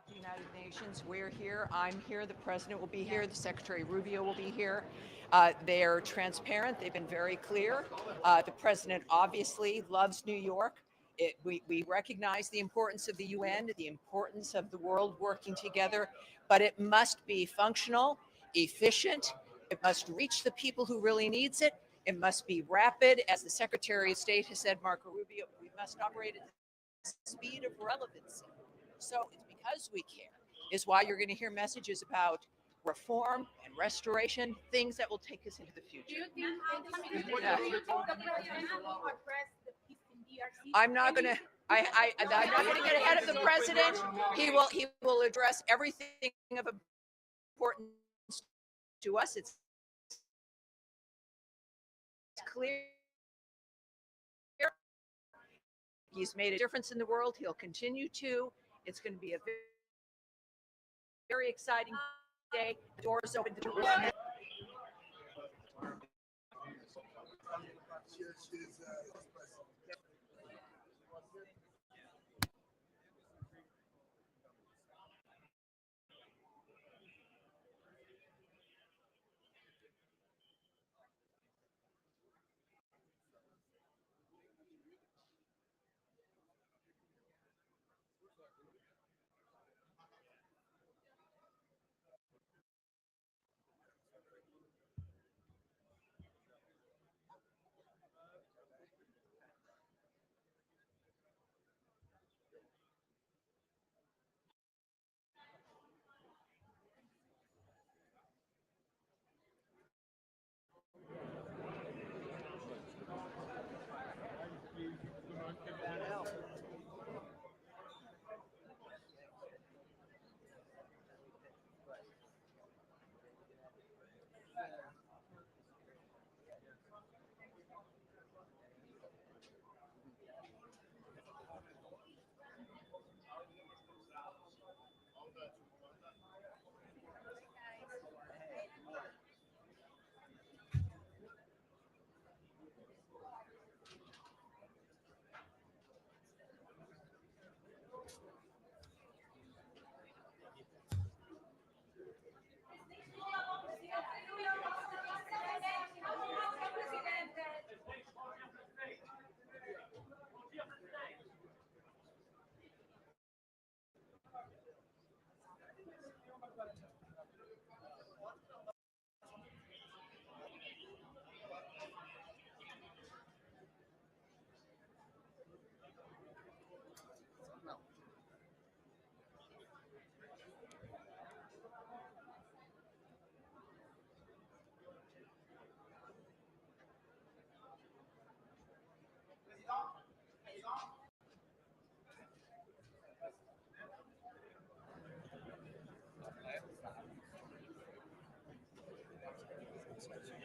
The United Nations. We're here. I'm here. The president will be here. The Secretary Rubio will be here. They're transparent. They've been very clear. The president obviously loves New York. We recognize the importance of the UN, the importance of the world working together, but it must be functional, efficient. It must reach the people who really needs it. It must be rapid. As the Secretary of State has said, Marco Rubio, we must operate at the speed of relevancy. So it's because we care is why you're going to hear messages about reform and restoration, things that will take us into the future. Yeah. I'm not going to. I'm not going to get ahead of the president. He will address everything of importance to us. It's clear. He's made a difference in the world. He'll continue to. It's going to be a very exciting day. The doors open to Jerusalem.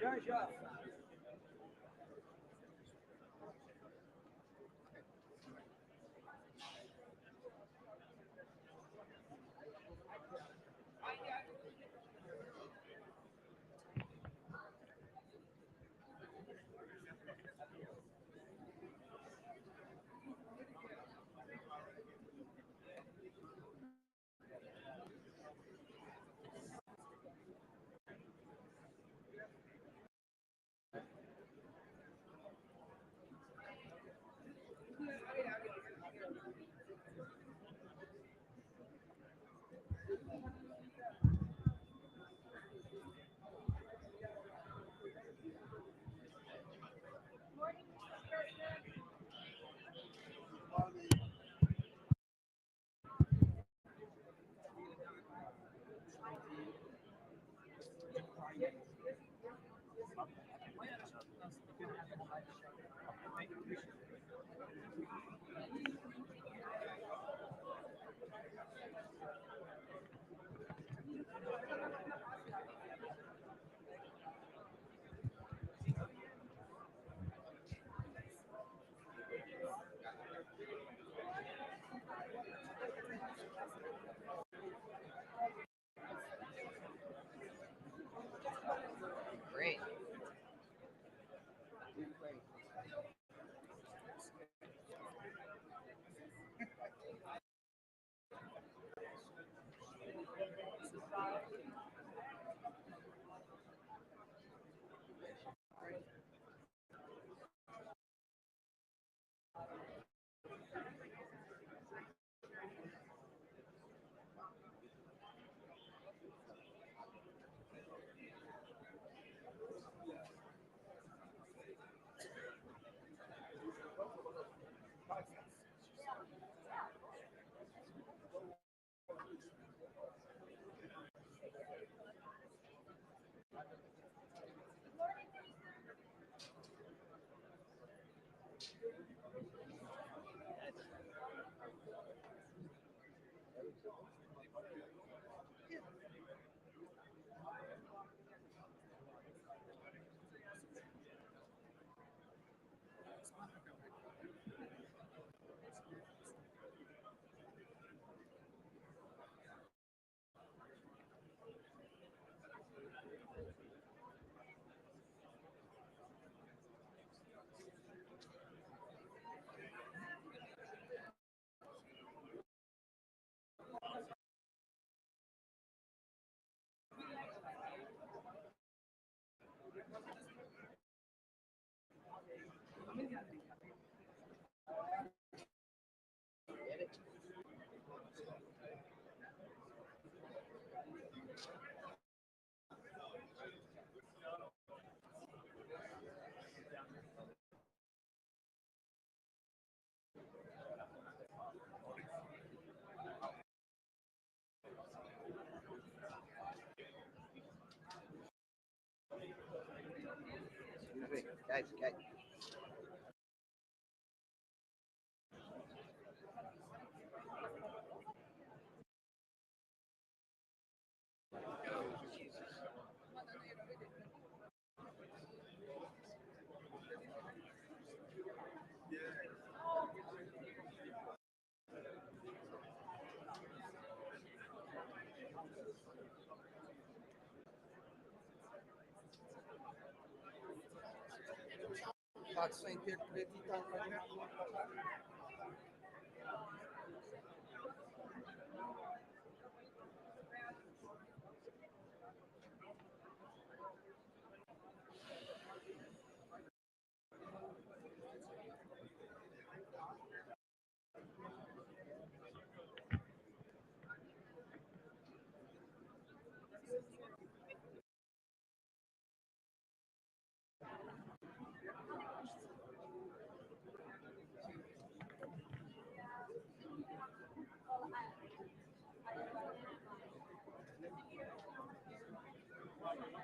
Já, já.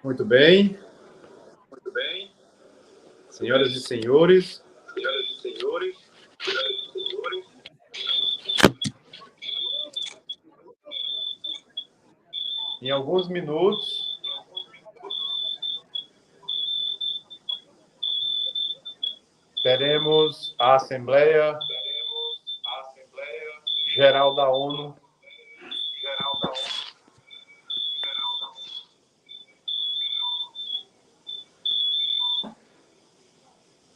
Muito bem. Senhoras e senhores. Em alguns minutos, teremos a Assembleia Geral da ONU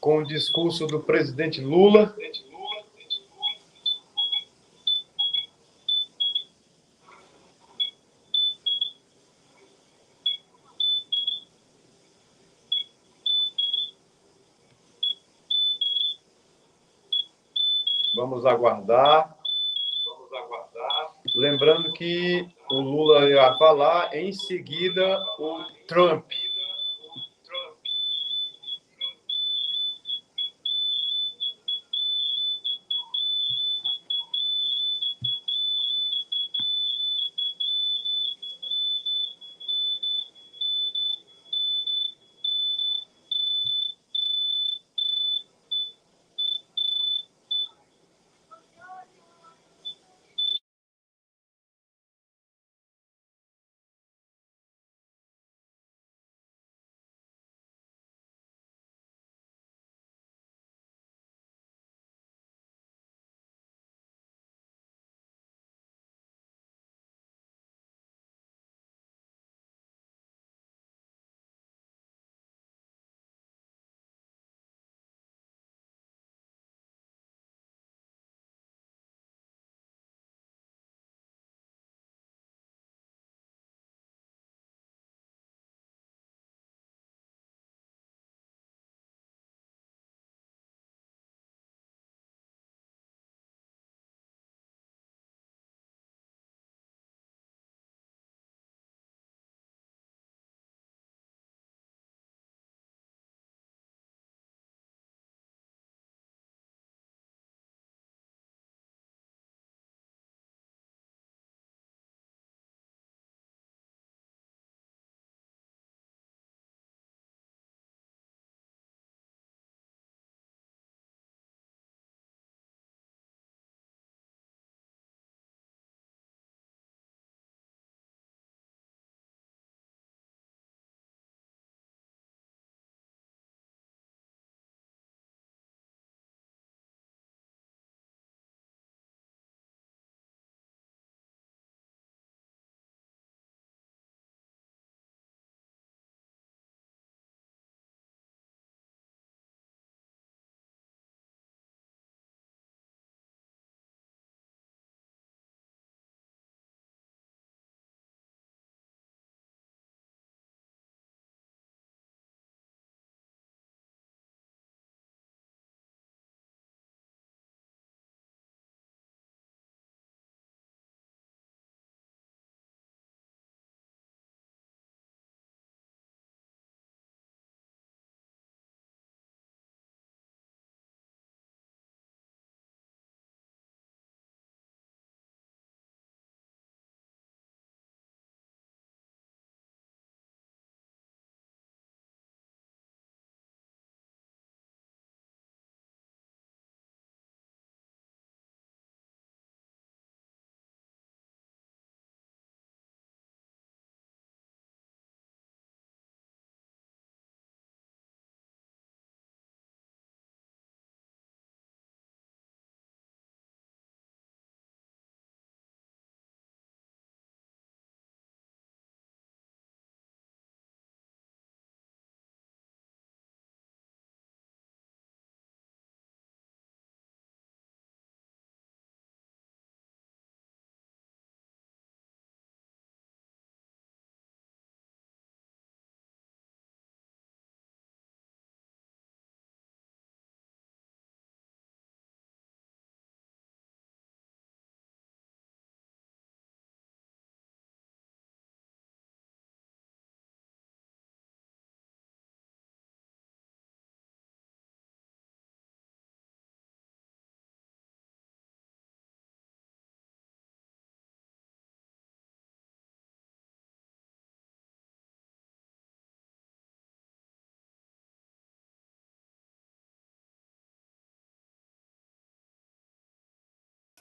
com o discurso do presidente Lula. Vamos aguardar. Lembrando que o Lula ia falar, em seguida o Trump.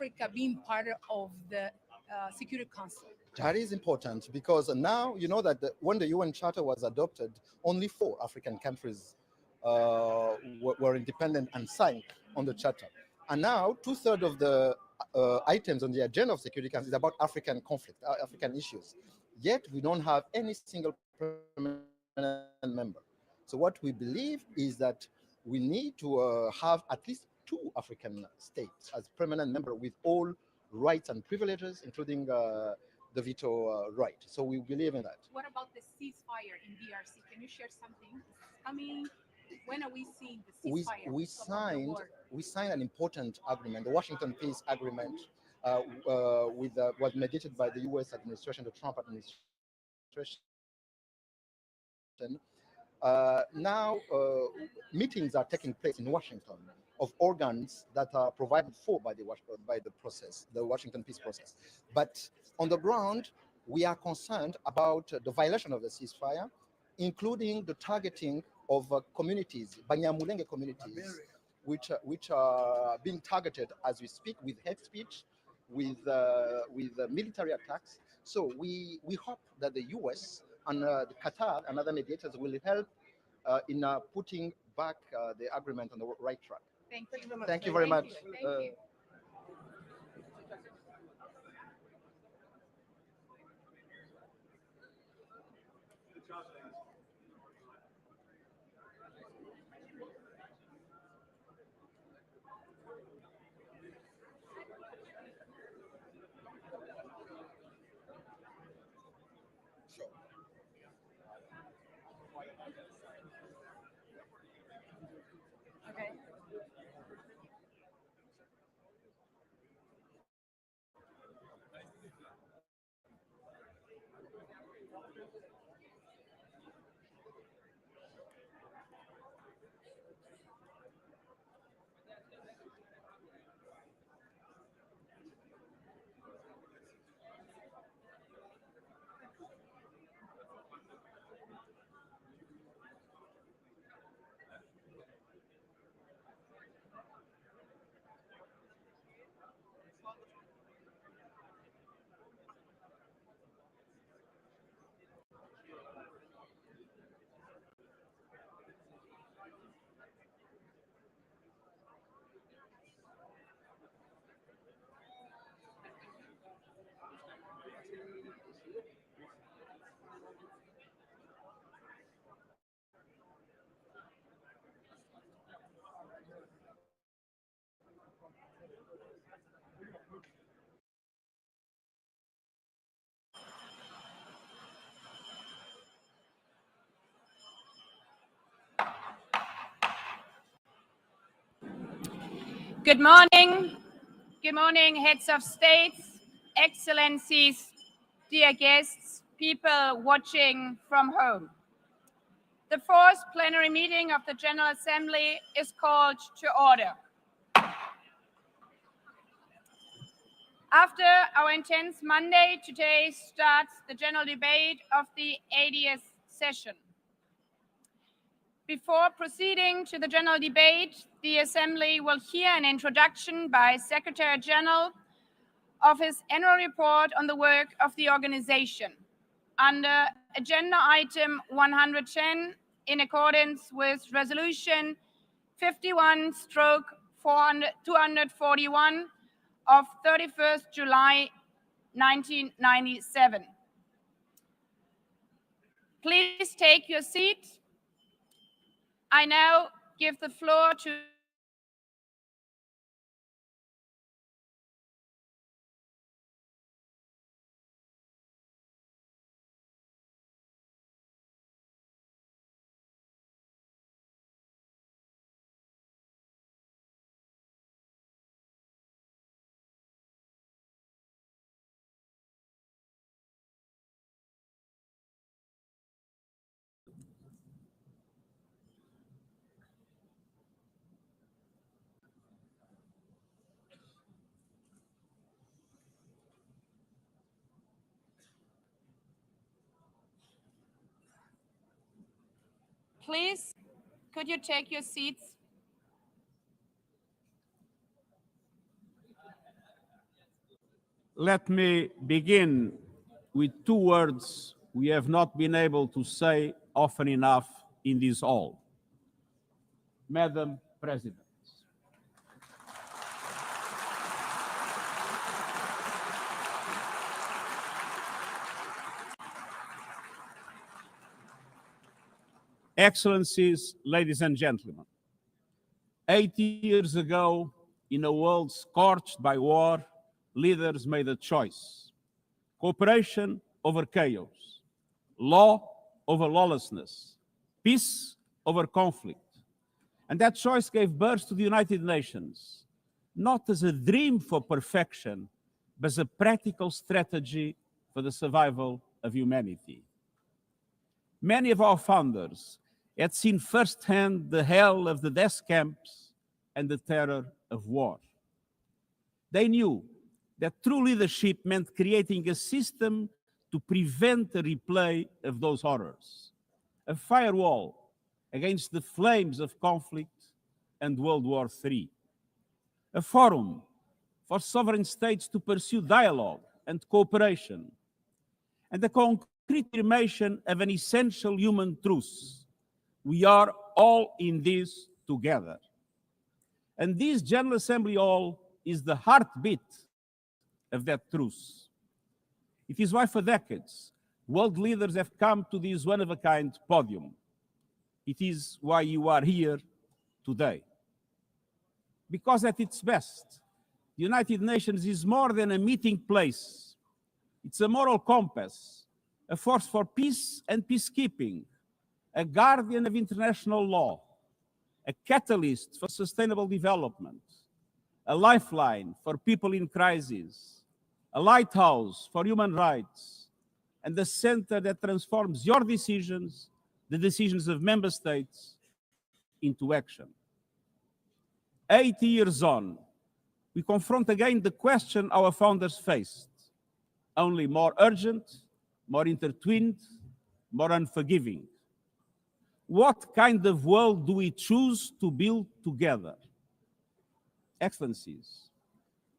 Africa being part of the Security Council? That is important because now you know that when the UN Charter was adopted, only 4 African countries were independent and signed on the Charter. And now 2/3 of the items on the agenda of Security Council is about African conflict, African issues. Yet we don't have any single permanent member. So what we believe is that we need to have at least 2 African states as permanent member with all rights and privileges, including the veto right. So we believe in that. What about the ceasefire in DRC? Can you share something? Is coming? When are we seeing the We, ceasefire? we signed we signed an important agreement, the Washington Peace Agreement, was mediated by the U.S. administration, the Trump administration. Now meetings are taking place in Washington of organs that are provided for by the process, the Washington peace process. But on the ground, we are concerned about the violation of the ceasefire, including the targeting of communities, Banyamulenge communities, which are being targeted as we speak with hate speech, with military attacks. So we hope that the U.S. and the Qatar and other mediators will help in putting back the agreement on the right track. Thank you. Thank you very much. Thank you. Okay. Good morning. Good morning, heads of states, excellencies, dear guests, people watching from home. The fourth plenary meeting of the General Assembly is called to order. After our intense Monday, today starts the general debate of the 80th session. Before proceeding to the general debate, the Assembly will hear an introduction by Secretary General of his annual report on the work of the organization under agenda item 110 in accordance with resolution 51/241 of 31st July 1997. Please take your seat. I now give the floor to please, could you take your seats? Let me begin with two words we have not been able to say often enough in this hall. Madam President. Excellencies, ladies and gentlemen, 80 years ago, in a world scorched by war, leaders made a choice: cooperation over chaos, law over lawlessness, peace over conflict. And that choice gave birth to the United Nations, not as a dream for perfection, but as a practical strategy for the survival of humanity. Many of our founders had seen firsthand the hell of the death camps and the terror of war. They knew that true leadership meant creating a system to prevent a replay of those horrors, a firewall against the flames of conflict and World War III, a forum for sovereign states to pursue dialogue and cooperation, and a concrete affirmation of an essential human truth: we are all in this together. And this General Assembly Hall is the heartbeat of that truth. It is why for decades, world leaders have come to this one-of-a-kind podium. It is why you are here today. Because at its best, the United Nations is more than a meeting place. It's a moral compass, a force for peace and peacekeeping, a guardian of international law, a catalyst for sustainable development, a lifeline for people in crisis, a lighthouse for human rights, and the center that transforms your decisions, the decisions of member states, into action. 80 years on, we confront again the question our founders faced, only more urgent, more intertwined, more unforgiving. What kind of world do we choose to build together? Excellencies,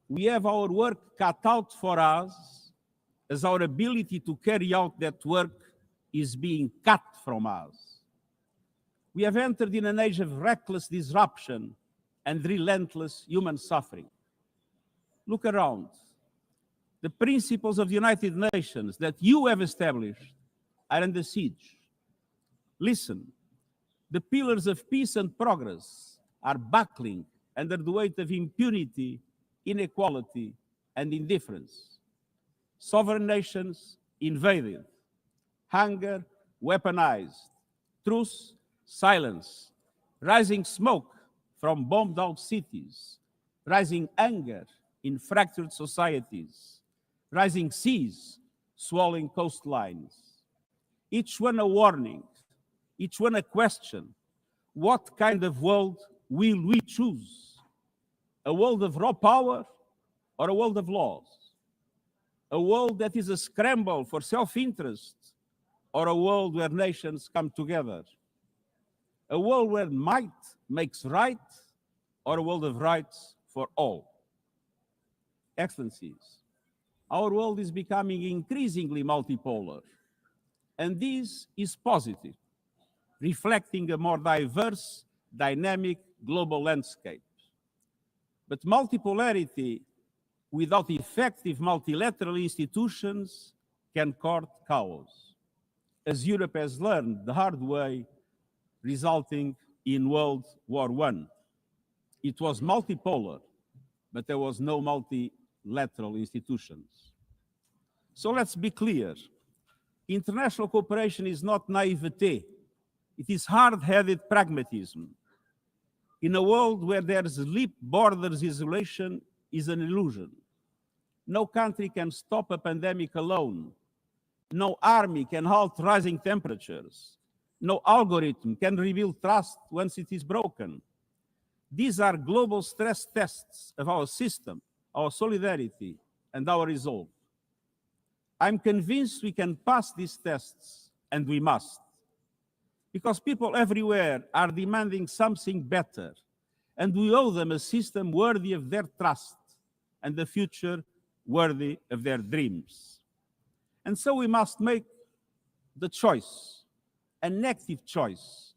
we have our work cut out for us, as our ability to carry out that work is being cut from us. We have entered in an age of reckless disruption and relentless human suffering. Look around. The principles of the United Nations that you have established are under siege. Listen, the pillars of peace and progress are buckling under the weight of impunity, inequality, and indifference. Sovereign nations invaded, hunger weaponized, truth silence, rising smoke from bombed out cities, rising anger in fractured societies, rising seas swallowing coastlines. Each one a warning, each one a question. What kind of world will we choose? A world of raw power or a world of laws? A world that is a scramble for self-interest or a world where nations come together? A world where might makes right or a world of rights for all? Excellencies, our world is becoming increasingly multipolar, and this is positive, reflecting a more diverse, dynamic global landscape. But multipolarity without effective multilateral institutions can court chaos, as Europe has learned the hard way, resulting in World War I. It was multipolar, but there was no multilateral institutions. So let's be clear. International cooperation is not naivete. It is hard-headed pragmatism. In a world where there's leap borders, isolation is an illusion. No country can stop a pandemic alone. No army can halt rising temperatures. No algorithm can rebuild trust once it is broken. These are global stress tests of our system, our solidarity, and our resolve. I'm convinced we can pass these tests, and we must. Because people everywhere are demanding something better, and we owe them a system worthy of their trust and a future worthy of their dreams. And so we must make the choice, an active choice,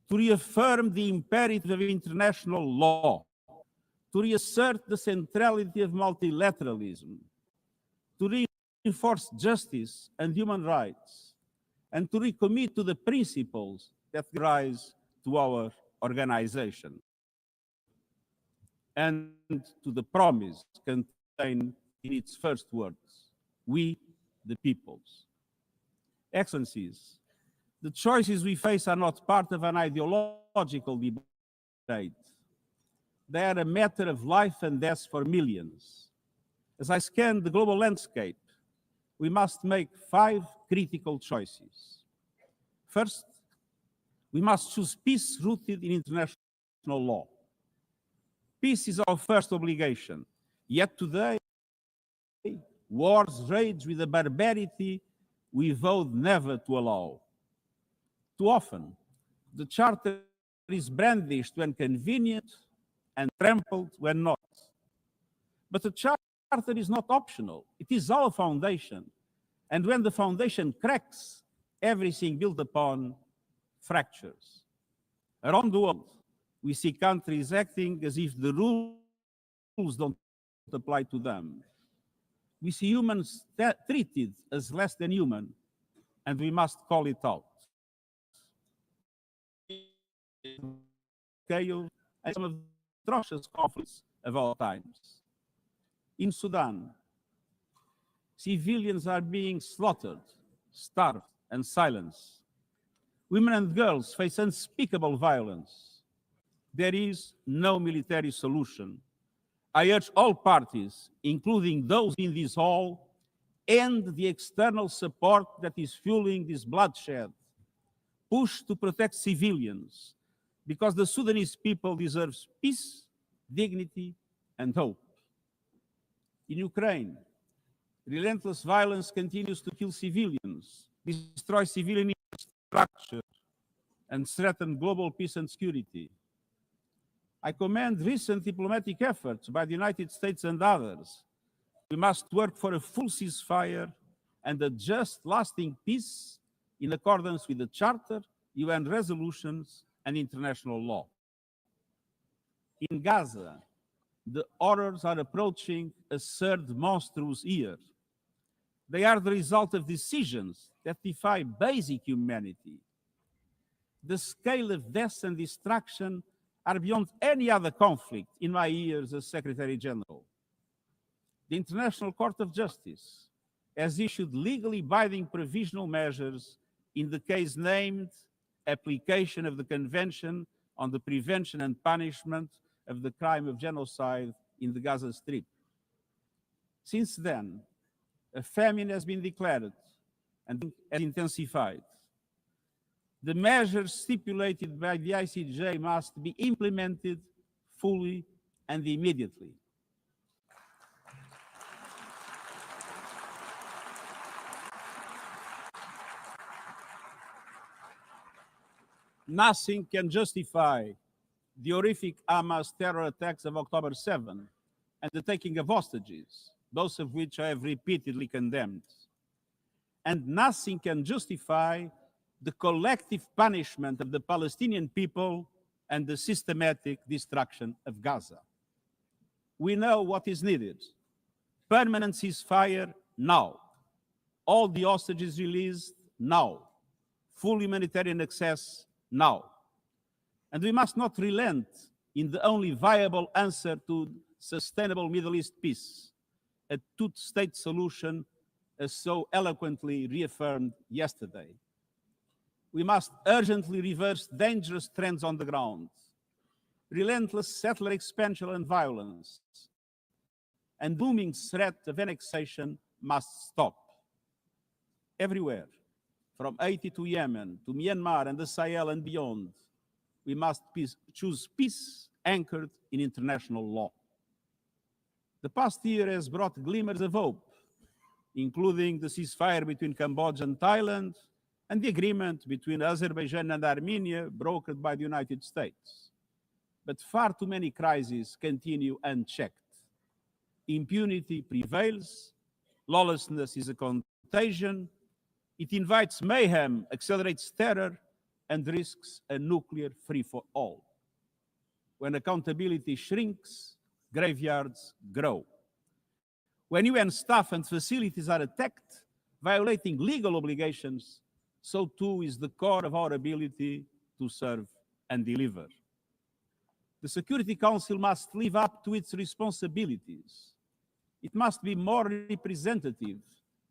to reaffirm the imperative of international law, to reassert the centrality of multilateralism, to reinforce justice and human rights, and to recommit to the principles that give rise to our organization, and to the promise contained in its first words, we, the peoples. Excellencies, the choices we face are not part of an ideological debate. They are a matter of life and death for millions. As I scan the global landscape, we must make 5 critical choices. First, we must choose peace rooted in international law. Peace is our first obligation. Yet today, wars rage with a barbarity we vowed never to allow. Too often, the Charter is brandished when convenient and trampled when not. But the Charter is not optional. It is our foundation. And when the foundation cracks, everything built upon fractures. Around the world, we see countries acting as if the rules don't apply to them. We see humans treated as less than human, and we must call it out. Chaos and some of the atrocious conflicts of our times. In Sudan, civilians are being slaughtered, starved, and silenced. Women and girls face unspeakable violence. There is no military solution. I urge all parties, including those in this hall, end the external support that is fueling this bloodshed. Push to protect civilians, because the Sudanese people deserve peace, dignity, and hope. In Ukraine, relentless violence continues to kill civilians, destroy civilian infrastructure, and threaten global peace and security. I commend recent diplomatic efforts by the United States and others. We must work for a full ceasefire and a just, lasting peace in accordance with the Charter, UN resolutions, and international law. In Gaza, the horrors are approaching a third monstrous year. They are the result of decisions that defy basic humanity. The scale of death and destruction are beyond any other conflict in my years as Secretary General. The International Court of Justice has issued legally binding provisional measures in the case named Application of the Convention on the Prevention and Punishment of the Crime of Genocide in the Gaza Strip. Since then, a famine has been declared and has intensified. The measures stipulated by the ICJ must be implemented fully and immediately. Nothing can justify the horrific Hamas terror attacks of October 7 and the taking of hostages, both of which I have repeatedly condemned. And nothing can justify the collective punishment of the Palestinian people and the systematic destruction of Gaza. We know what is needed. Permanent ceasefire now. All the hostages released now. Full humanitarian access now. And we must not relent in the only viable answer to sustainable Middle East peace, a two-state solution as so eloquently reaffirmed yesterday. We must urgently reverse dangerous trends on the ground. Relentless settler expansion and violence and booming threat of annexation must stop. Everywhere, from Haiti to Yemen, to Myanmar and the Sahel and beyond, we must choose peace anchored in international law. The past year has brought glimmers of hope, including the ceasefire between Cambodia and Thailand and the agreement between Azerbaijan and Armenia brokered by the United States. But far too many crises continue unchecked. Impunity prevails, lawlessness is a contagion, it invites mayhem, accelerates terror, and risks a nuclear free-for-all. When accountability shrinks, graveyards grow. When UN staff and facilities are attacked, violating legal obligations, so too is the core of our ability to serve and deliver. The Security Council must live up to its responsibilities. It must be more representative,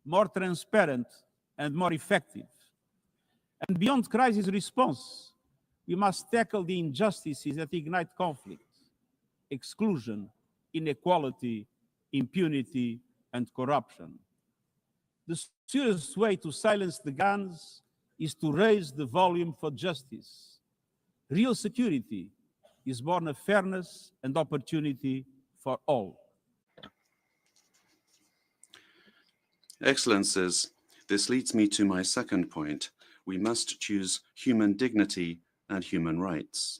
more transparent, and more effective. And beyond crisis response, we must tackle the injustices that ignite conflict, exclusion, inequality, impunity, and corruption. The surest way to silence the guns is to raise the volume for justice. Real security is born of fairness and opportunity for all. Excellencies, this leads me to my second point. We must choose human dignity and human rights.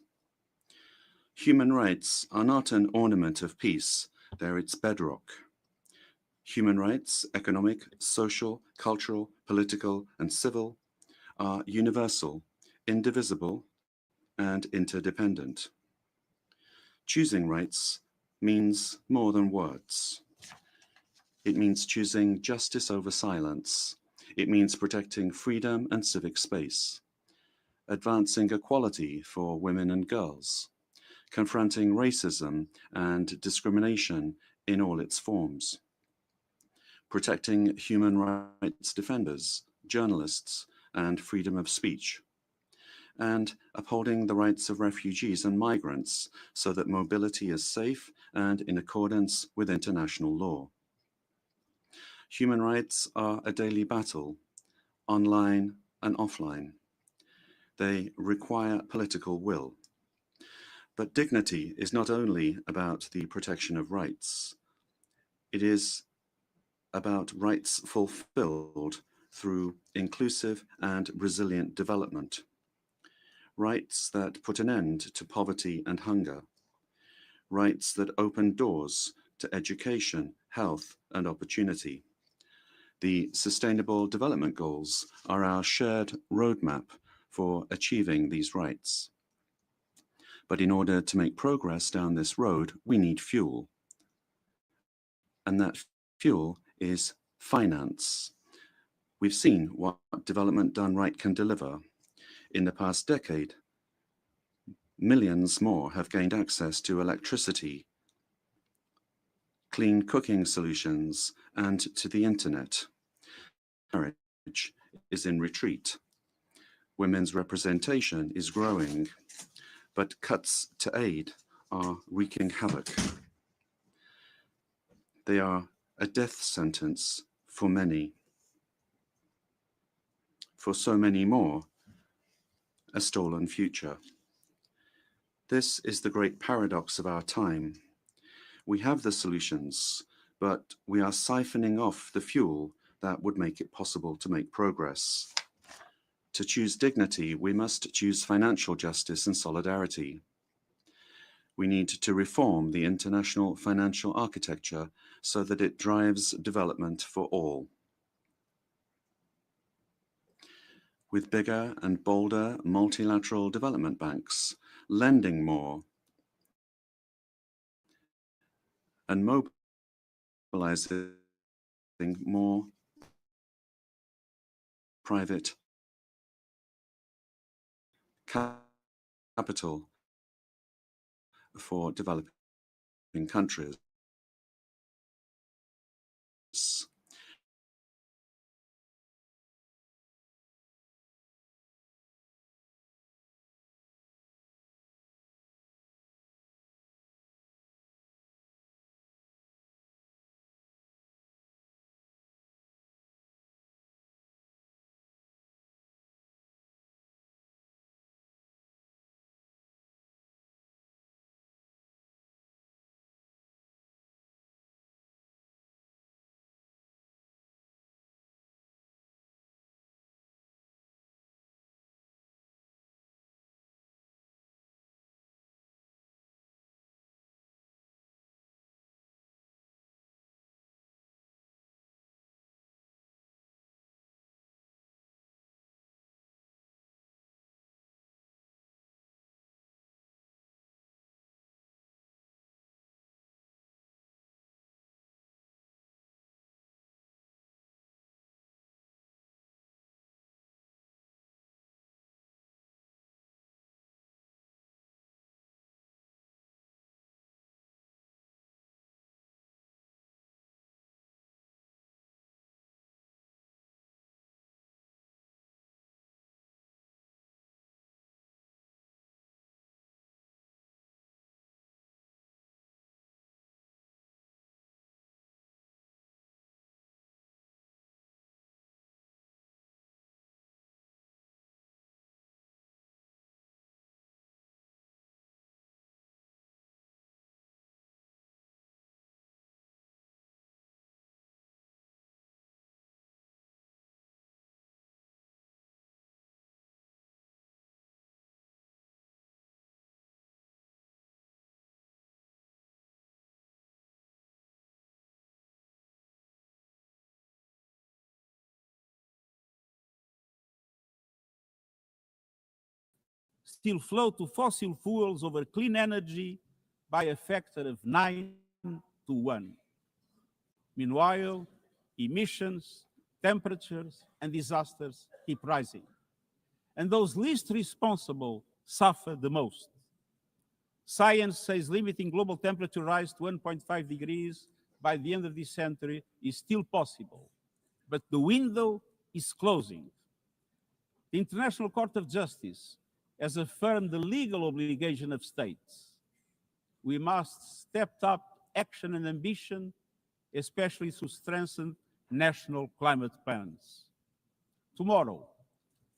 Human rights are not an ornament of peace, they're its bedrock. Human rights, economic, social, cultural, political, and civil, are universal, indivisible, and interdependent. Choosing rights means more than words. It means choosing justice over silence. It means protecting freedom and civic space, advancing equality for women and girls, confronting racism and discrimination in all its forms, protecting human rights defenders, journalists, and freedom of speech, and upholding the rights of refugees and migrants so that mobility is safe and in accordance with international law. Human rights are a daily battle, online and offline. They require political will. But dignity is not only about the protection of rights. It is about rights fulfilled through inclusive and resilient development. Rights that put an end to poverty and hunger. Rights that open doors to education, health, and opportunity. The Sustainable Development Goals are our shared roadmap for achieving these rights. But in order to make progress down this road, we need fuel. And that fuel is finance. We've seen what development done right can deliver. In the past decade, millions more have gained access to electricity, clean cooking solutions, and to the internet. Marriage is in retreat. Women's representation is growing, but cuts to aid are wreaking havoc. They are a death sentence for many. For so many more, a stolen future. This is the great paradox of our time. We have the solutions, but we are siphoning off the fuel that would make it possible to make progress. To choose dignity, we must choose financial justice and solidarity. We need to reform the international financial architecture so that it drives development for all. With bigger and bolder multilateral development banks, lending more, and mobilizing more private capital for developing countries. still flow to fossil fuels over clean energy by a factor of 9-1. Meanwhile, emissions, temperatures, and disasters keep rising. And those least responsible suffer the most. Science says limiting global temperature rise to 1.5 degrees by the end of this century is still possible, but the window is closing. The International Court of Justice has affirmed the legal obligation of states. We must step up action and ambition, especially through strengthened national climate plans. Tomorrow,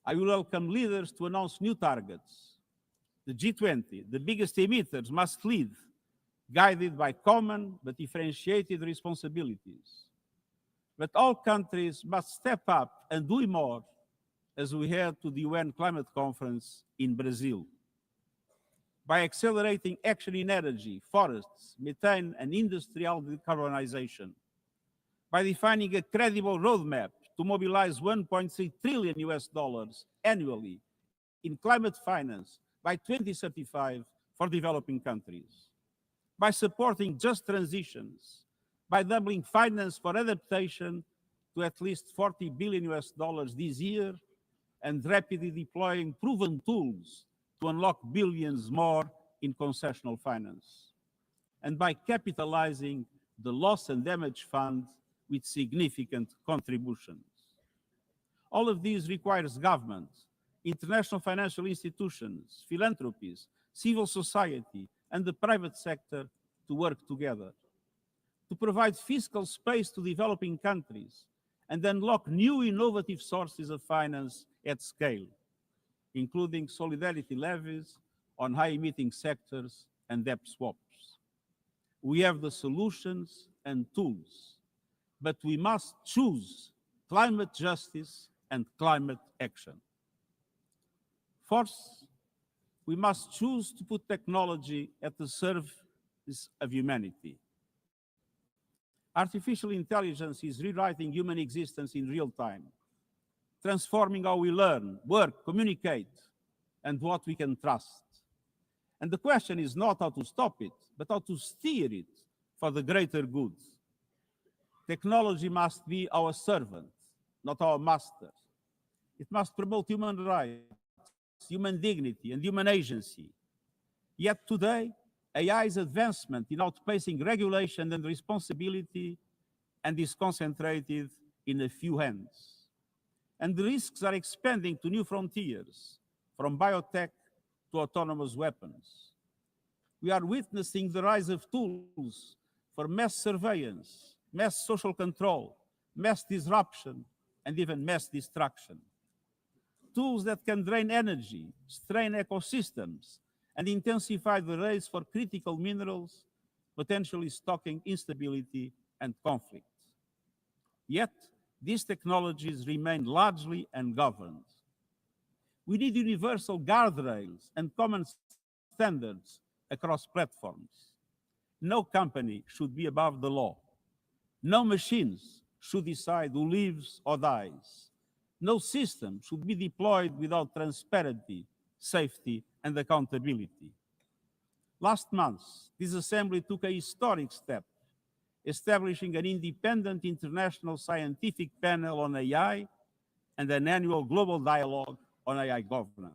I will welcome leaders to announce new targets. The G20, the biggest emitters, must lead, guided by common but differentiated responsibilities. But all countries must step up and do more as we head to the UN Climate Conference in Brazil. By accelerating action in energy, forests, methane, and industrial decarbonization. By defining a credible roadmap to mobilize $1.3 trillion annually in climate finance by 2035 for developing countries. By supporting just transitions, by doubling finance for adaptation to at least $40 billion this year, and rapidly deploying proven tools to unlock billions more in concessional finance. And by capitalizing the Loss and Damage Fund with significant contributions. All of these requires governments, international financial institutions, philanthropies, civil society, and the private sector to work together, to provide fiscal space to developing countries and unlock new innovative sources of finance at scale, including solidarity levies on high-emitting sectors and debt swaps. We have the solutions and tools, but we must choose climate justice and climate action. First, we must choose to put technology at the service of humanity. Artificial intelligence is rewriting human existence in real time, transforming how we learn, work, communicate, and what we can trust. And the question is not how to stop it, but how to steer it for the greater good. Technology must be our servant, not our master. It must promote human rights, human dignity, and human agency. Yet today, AI's advancement in outpacing regulation and responsibility and is concentrated in a few hands. And the risks are expanding to new frontiers, from biotech to autonomous weapons. We are witnessing the rise of tools for mass surveillance, mass social control, mass disruption, and even mass destruction. Tools that can drain energy, strain ecosystems, and intensify the race for critical minerals, potentially stoking instability and conflict. Yet, these technologies remain largely ungoverned. We need universal guardrails and common standards across platforms. No company should be above the law. No machines should decide who lives or dies. No system should be deployed without transparency, safety, and accountability. Last month, this Assembly took a historic step, establishing an independent international scientific panel on AI and an annual global dialogue on AI governance.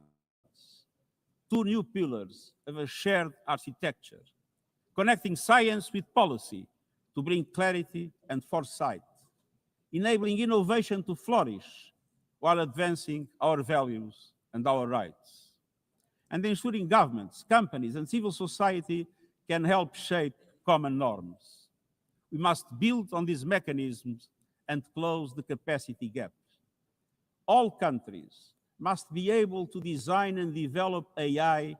Two new pillars of a shared architecture, connecting science with policy to bring clarity and foresight, enabling innovation to flourish while advancing our values and our rights, and ensuring governments, companies, and civil society can help shape common norms. We must build on these mechanisms and close the capacity gaps. All countries must be able to design and develop AI,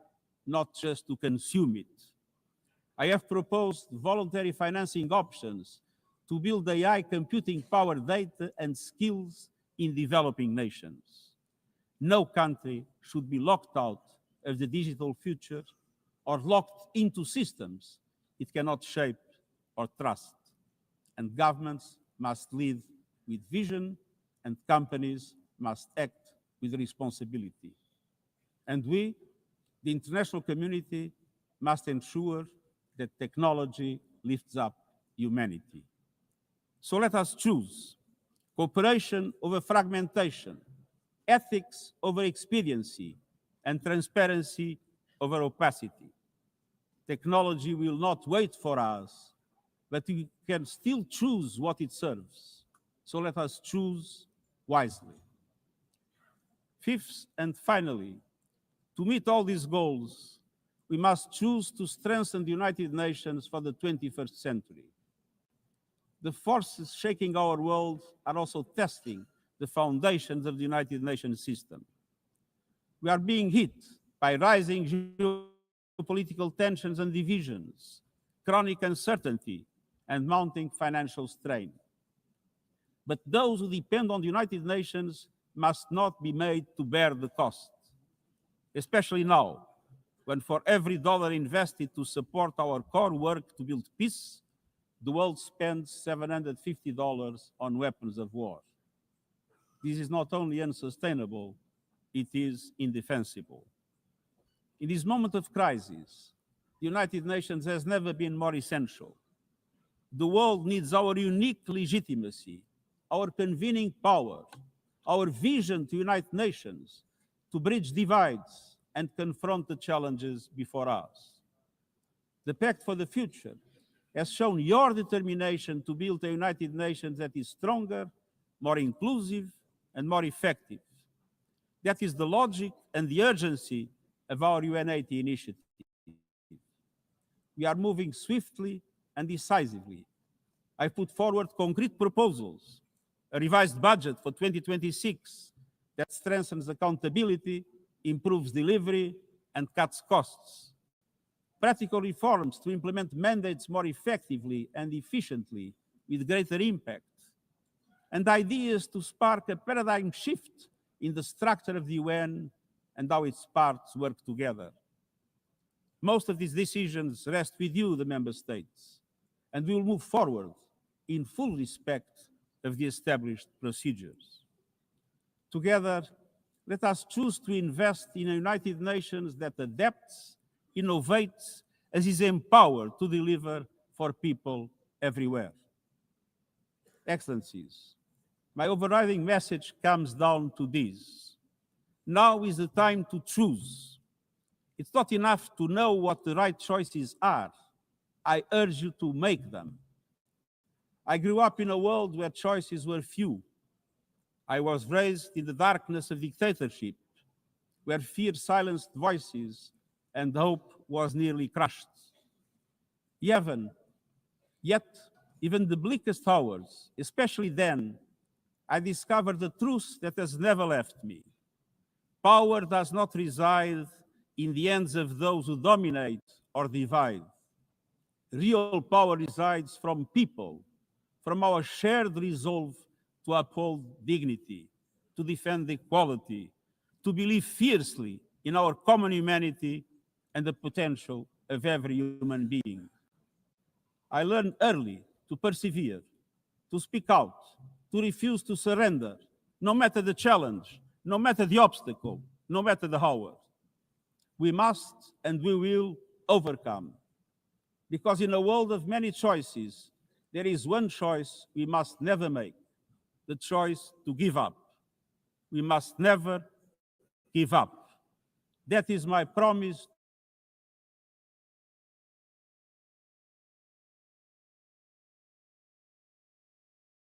not just to consume it. I have proposed voluntary financing options to build AI computing power, data, and skills in developing nations. No country should be locked out of the digital future or locked into systems it cannot shape or trust. And governments must lead with vision, and companies must act with responsibility. And we, The international community must ensure that technology lifts up humanity. So let us choose cooperation over fragmentation, ethics over expediency, and transparency over opacity. Technology will not wait for us, but we can still choose what it serves. So let us choose wisely. Fifth and finally, to meet all these goals, we must choose to strengthen the United Nations for the 21st century. The forces shaking our world are also testing the foundations of the United Nations system. We are being hit by rising geopolitical tensions and divisions, chronic uncertainty, and mounting financial strain. But those who depend on the United Nations must not be made to bear the cost, especially now, when for every dollar invested to support our core work to build peace, the world spends $750 on weapons of war. This is not only unsustainable, it is indefensible. In this moment of crisis, the United Nations has never been more essential. The world needs our unique legitimacy, our convening power, our vision to unite nations, to bridge divides and confront the challenges before us. The Pact for the Future has shown your determination to build a United Nations that is stronger, more inclusive, and more effective. That is the logic and the urgency of our UN80 initiative. We are moving swiftly and decisively. I put forward concrete proposals, a revised budget for 2026 that strengthens accountability, improves delivery, and cuts costs. Practical reforms to implement mandates more effectively and efficiently with greater impact. And ideas to spark a paradigm shift in the structure of the UN and how its parts work together. Most of these decisions rest with you, the member states, and we will move forward in full respect of the established procedures. Together, let us choose to invest in a United Nations that adapts, innovates, and is empowered to deliver for people everywhere. Excellencies, my overriding message comes down to this. Now is the time to choose. It's not enough to know what the right choices are. I urge you to make them. I grew up in a world where choices were few. I was raised in the darkness of dictatorship, where fear silenced voices and hope was nearly crushed. Yet, even the bleakest hours, especially then, I discovered the truth that has never left me. Power does not reside in the hands of those who dominate or divide. Real power resides from people, from our shared resolve to uphold dignity, to defend equality, to believe fiercely in our common humanity and the potential of every human being. I learned early to persevere, to speak out, to refuse to surrender, no matter the challenge, no matter the obstacle, no matter the hour. We must and we will overcome. Because in a world of many choices, there is one choice we must never make, the choice to give up. We must never give up. That is my promise to you, the member states, and that is my promise to the United Nations.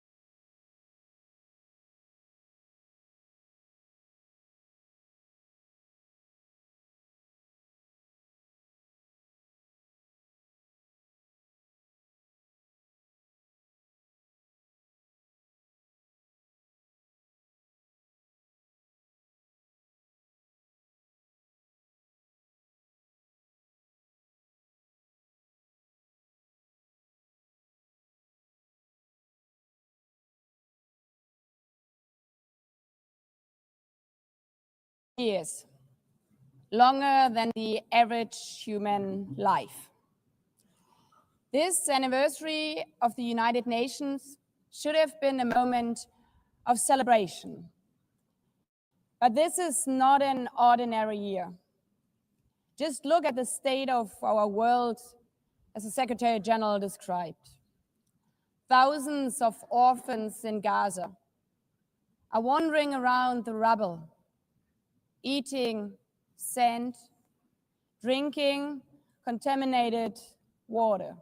Thank you very much. years, longer than the average human life. This anniversary of the United Nations should have been a moment of celebration. But this is not an ordinary year. Just look at the state of our world, as the Secretary General described. Thousands of orphans in Gaza are wandering around the rubble, eating sand, drinking contaminated water.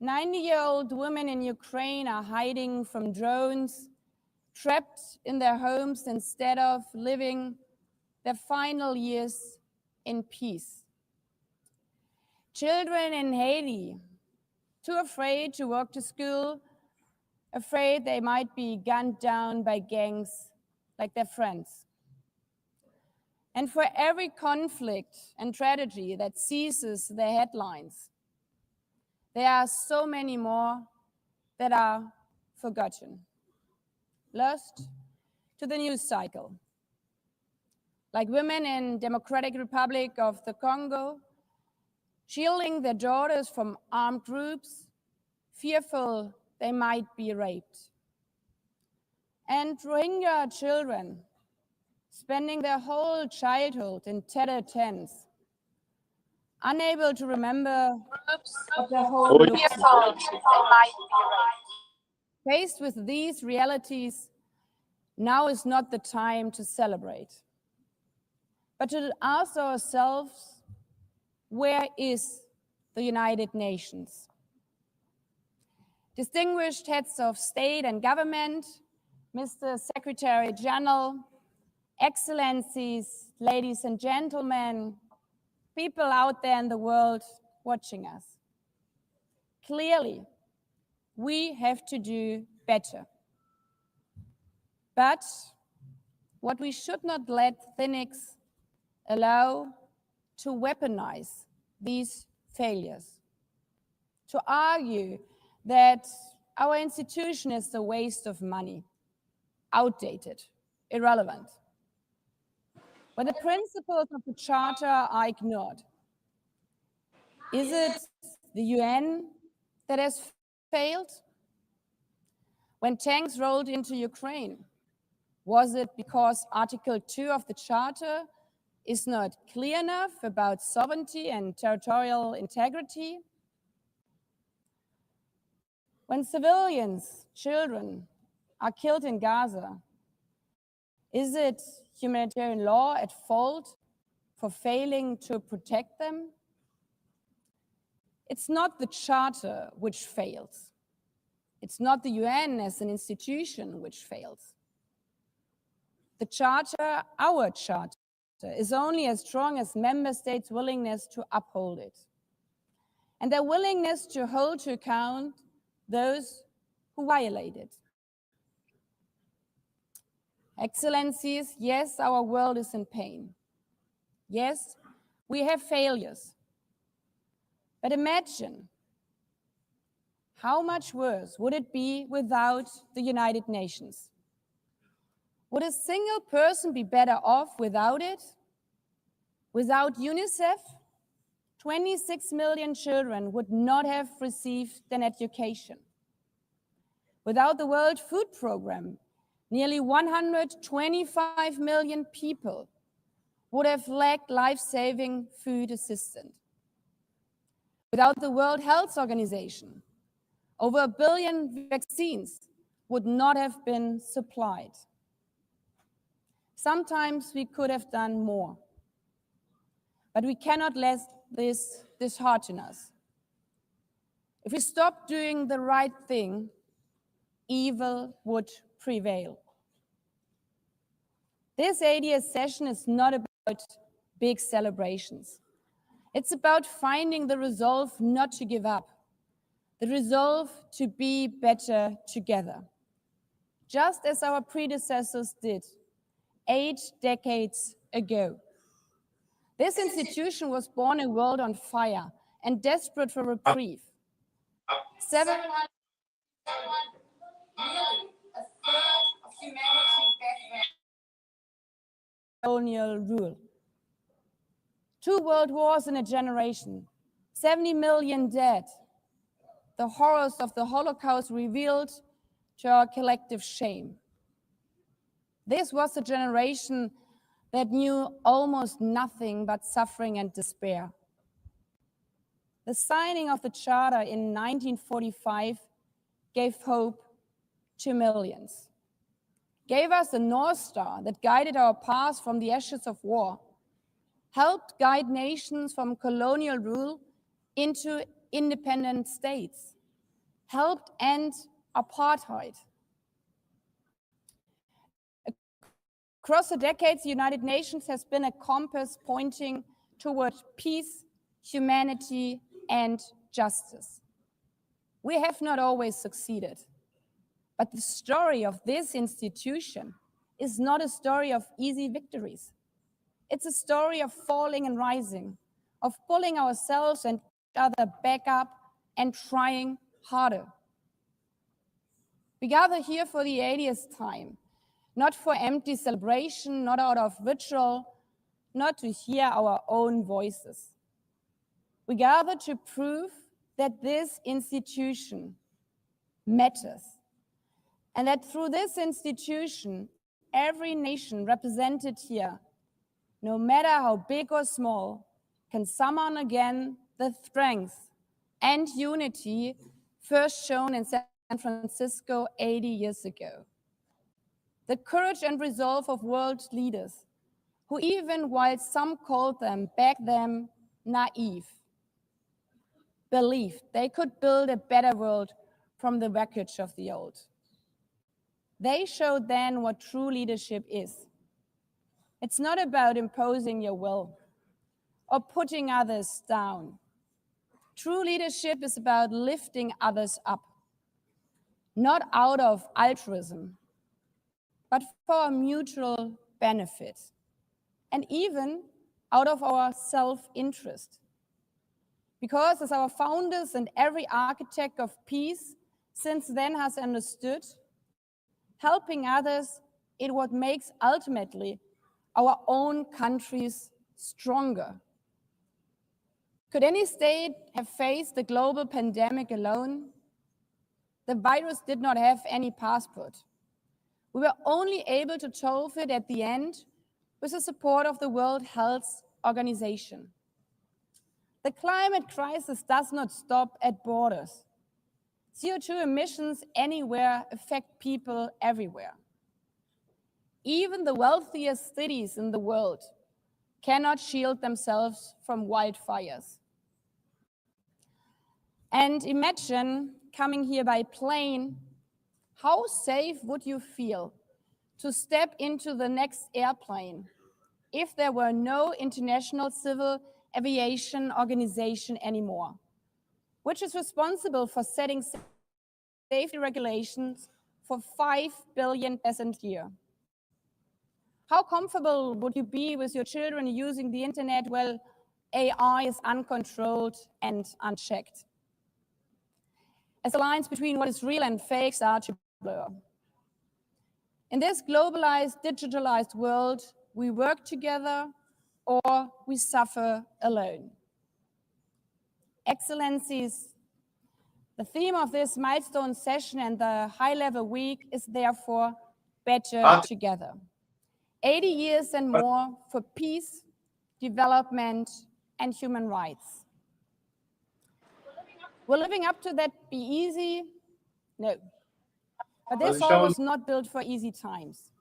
90-year-old women in Ukraine are hiding from drones, trapped in their homes instead of living their final years in peace. Children in Haiti, too afraid to walk to school, afraid they might be gunned down by gangs like their friends. And for every conflict and tragedy that seizes the headlines, there are so many more that are forgotten, lost to the news cycle. Like women in Democratic Republic of the Congo, shielding their daughters from armed groups, fearful they might be raped. And Rohingya children spending their whole childhood in tattered tents, unable to remember what their home looks like. Faced with these realities, now is not the time to celebrate, but to ask ourselves, where is the United Nations? Distinguished heads of state and government, Mr. Secretary General, Excellencies, ladies and gentlemen, people out there in the world watching us. Clearly, we have to do better. But what we should not let cynics allow to weaponize these failures, to argue that our institution is a waste of money, outdated, irrelevant. When the principles of the Charter are ignored, is it the UN that has failed? When tanks rolled into Ukraine, was it because Article 2 of the Charter is not clear enough about sovereignty and territorial integrity? When civilians, children, are killed in Gaza, is it humanitarian law at fault for failing to protect them? It's not the Charter which fails. It's not the UN as an institution which fails. The Charter, our Charter, is only as strong as member states' willingness to uphold it, and their willingness to hold to account those who violate it. Excellencies, yes, our world is in pain. Yes, we have failures. But imagine how much worse would it be without the United Nations? Would a single person be better off without it? Without UNICEF, 26 million children would not have received an education. Without the World Food Programme, nearly 125 million people would have lacked life-saving food assistance. Without the World Health Organization, over 1 billion vaccines would not have been supplied. Sometimes we could have done more, but we cannot let this dishearten us. If we stop doing the right thing, evil would prevail. This 80th session is not about big celebrations. It's about finding the resolve not to give up, the resolve to be better together, just as our predecessors did 8 decades ago. This institution was born in a world on fire and desperate for reprieve. 700 nearly a third of humanity back then. colonial rule. 2 world wars in a generation, 70 million dead, the horrors of the Holocaust revealed to our collective shame. This was a generation that knew almost nothing but suffering and despair. The signing of the Charter in 1945 gave hope to millions, gave us a North Star that guided our path from the ashes of war, helped guide nations from colonial rule into independent states, helped end apartheid. Across the decades, the United Nations has been a compass pointing toward peace, humanity, and justice. We have not always succeeded, but the story of this institution is not a story of easy victories. It's a story of falling and rising, of pulling ourselves and each other back up and trying harder. We gather here for the 80th time, not for empty celebration, not out of ritual, not to hear our own voices. We gather to prove that this institution matters, and that through this institution, every nation represented here, no matter how big or small, can summon again the strength and unity first shown in San Francisco 80 years ago. The courage and resolve of world leaders who, even while some called them back then naive, believed they could build a better world from the wreckage of the old. They showed then what true leadership is. It's not about imposing your will or putting others down. True leadership is about lifting others up, not out of altruism, but for a mutual benefit, and even out of our self-interest. Because as our founders and every architect of peace since then has understood, helping others is what makes ultimately our own countries stronger. Could any state have faced the global pandemic alone? The virus did not have any passport. We were only able to solve it at the end with the support of the World Health Organization. The climate crisis does not stop at borders. CO2 emissions anywhere affect people everywhere. Even the wealthiest cities in the world cannot shield themselves from wildfires. And imagine coming here by plane, how safe would you feel to step into the next airplane if there were no International Civil Aviation Organization anymore, which is responsible for setting safety regulations for 5 billion passengers a year? How comfortable would you be with your children using the internet while AI is uncontrolled and unchecked, as the lines between what is real and fake start to blur? In this globalized, digitalized world, we work together or we suffer alone. Excellencies, the theme of this milestone session and the high-level week is therefore better together. 80 years and more for peace, development, and human rights. Will living up to that be easy? No. But this hall was not built for easy times.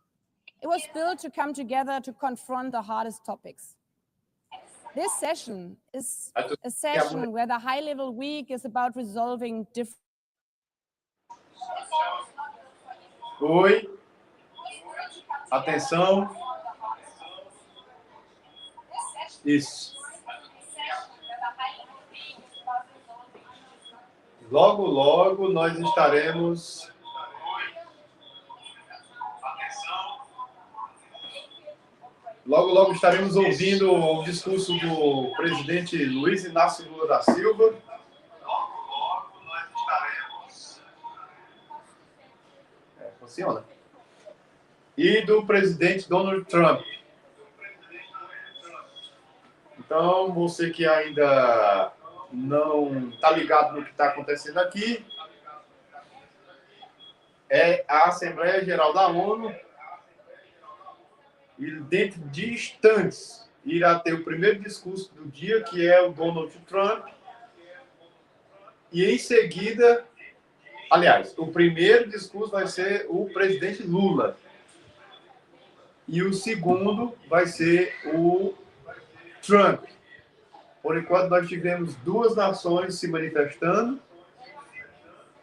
It was built to come together to confront the hardest topics. This session is a session where the high-level week is about resolving different. Oi. Atenção. Isso. Logo, logo nós estaremos. Logo, logo estaremos ouvindo o discurso do presidente Luiz Inácio Lula da Silva. Logo, logo nós estaremos. Funciona. E do presidente Donald Trump. Então, você que ainda não está ligado no que está acontecendo aqui, é a Assembleia Geral da ONU, e dentro de instantes irá ter o primeiro discurso do dia, que é o Donald Trump, e em seguida, aliás, o primeiro discurso vai ser o presidente Lula, e o segundo vai ser o Trump. Por enquanto, nós tivemos duas nações se manifestando,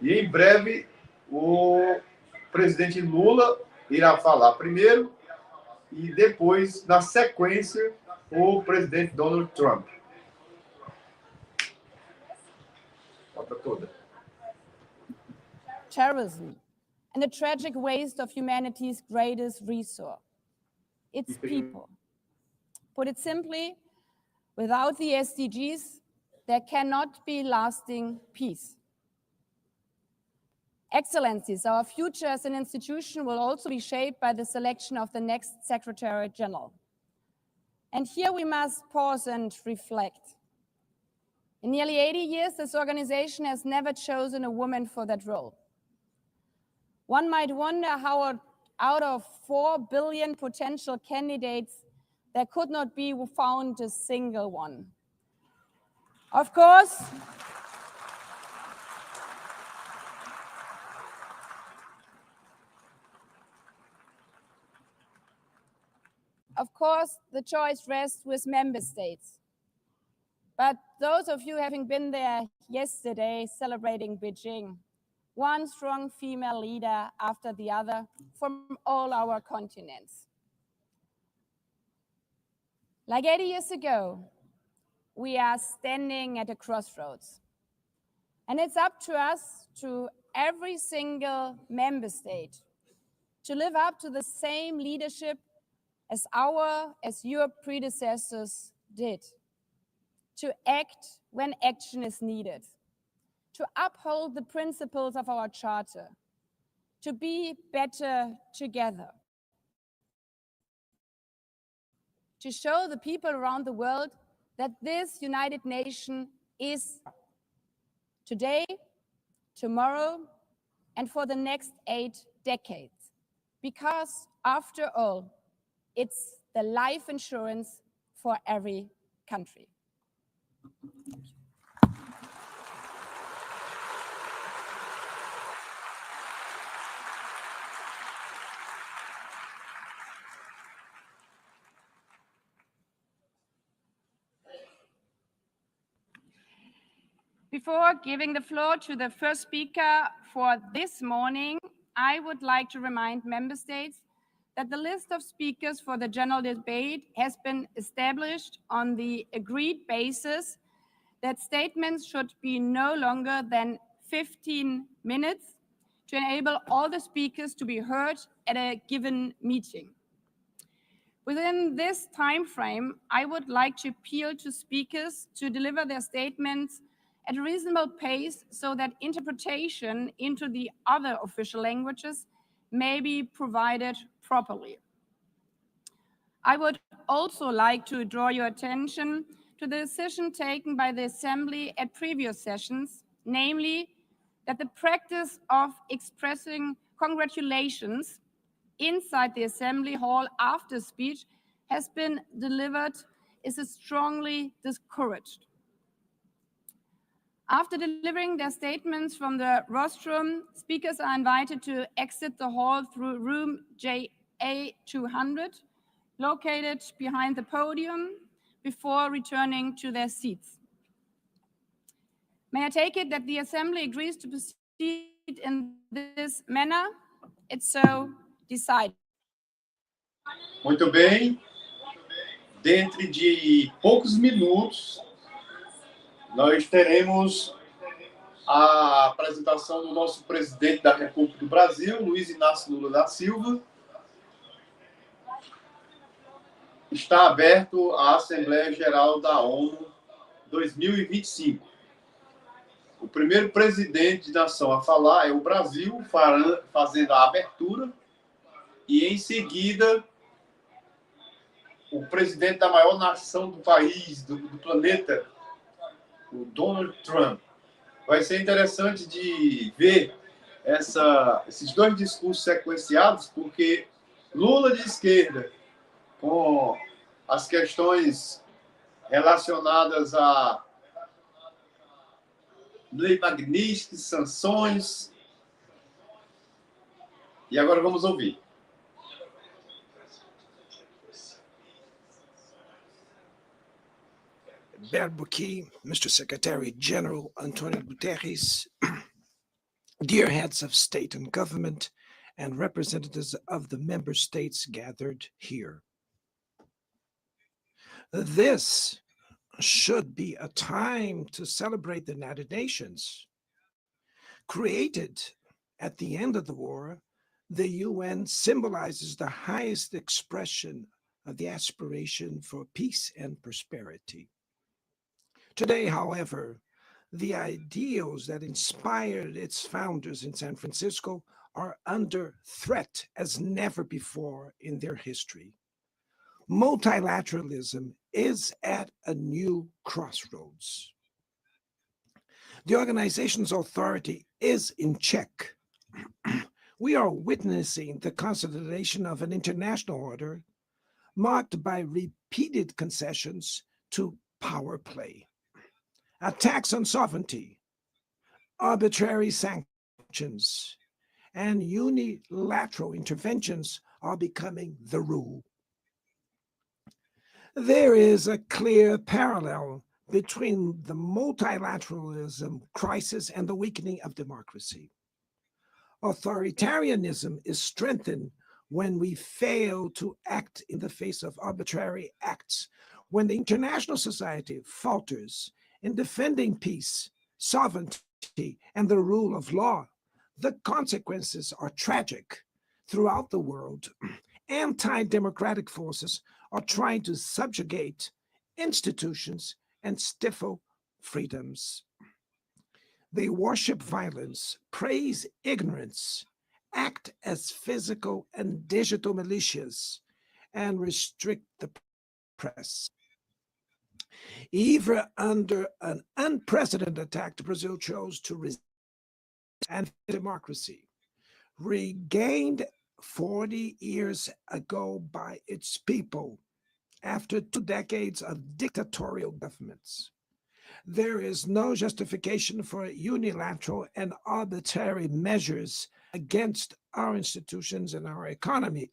e em breve o presidente Lula irá falar primeiro, e depois, na sequência, o presidente Donald Trump. Bota toda. Terrorism and the tragic waste of humanity's greatest resource, its people. Put it simply, without the SDGs, there cannot be lasting peace. Excellencies, our future as an institution will also be shaped by the selection of the next Secretary General. And here we must pause and reflect. In nearly 80 years, this organization has never chosen a woman for that role. One might wonder how out of 4 billion potential candidates, there could not be found a single one. Of course, the choice rests with member states. But those of you having been there yesterday celebrating Beijing, one strong female leader after the other from all our continents. Like 80 years ago, we are standing at a crossroads. And it's up to us, to every single member state, to live up to the same leadership as your predecessors did, to act when action is needed, to uphold the principles of our charter, to be better together, to show the people around the world that this United Nation is today, tomorrow, and for the next 8 decades. Because after all, it's the life insurance for every country. Before giving the floor to the first speaker for this morning, I would like to remind member states that the list of speakers for the general debate has been established on the agreed basis that statements should be no longer than 15 minutes to enable all the speakers to be heard at a given meeting. Within this time frame, I would like to appeal to speakers to deliver their statements at a reasonable pace so that interpretation into the other official languages may be provided properly. I would also like to draw your attention to the decision taken by the Assembly at previous sessions, namely that the practice of expressing congratulations inside the Assembly Hall after speech has been delivered is strongly discouraged. After delivering their statements from the rostrum, speakers are invited to exit the hall through room JA200, located behind the podium, before returning to their seats. May I take it that the Assembly agrees to proceed in this manner? It's so decided. Muito bem. Dentro de poucos minutos, nós teremos a apresentação do nosso presidente da República do Brasil, Luiz Inácio Lula da Silva. Está aberto a Assembleia Geral da ONU 2025. O primeiro presidente de nação a falar é o Brasil, fazendo a abertura, e em seguida o presidente da maior nação do país, do planeta, o Donald Trump. Vai ser interessante de ver esses dois discursos sequenciados, porque Lula de esquerda, com as questões relacionadas a lei Magnitsky, sanções. E agora vamos ouvir. Berbuki, Mr. Secretary General Antonio Guterres, dear heads of state and government, and representatives of the member states gathered here. This should be a time to celebrate the United Nations. Created at the end of the war, the UN symbolizes the highest expression of the aspiration for peace and prosperity. Today, however, the ideals that inspired its founders in San Francisco are under threat as never before in their history. Multilateralism is at a new crossroads. The organization's authority is in check. We are witnessing the consolidation of an international order marked by repeated concessions to power play. Attacks on sovereignty, arbitrary sanctions, and unilateral interventions are becoming the rule. There is a clear parallel between the multilateralism crisis and the weakening of democracy. Authoritarianism is strengthened when we fail to act in the face of arbitrary acts, when the international society falters in defending peace, sovereignty, and the rule of law. The consequences are tragic. Throughout the world, anti-democratic forces are trying to subjugate institutions and stifle freedoms. They worship violence, praise ignorance, act as physical and digital militias, and restrict the press. Even under an unprecedented attack, Brazil chose to resist and democracy, regained 40 years ago by its people after 2 decades of dictatorial governments. There is no justification for unilateral and arbitrary measures against our institutions and our economy.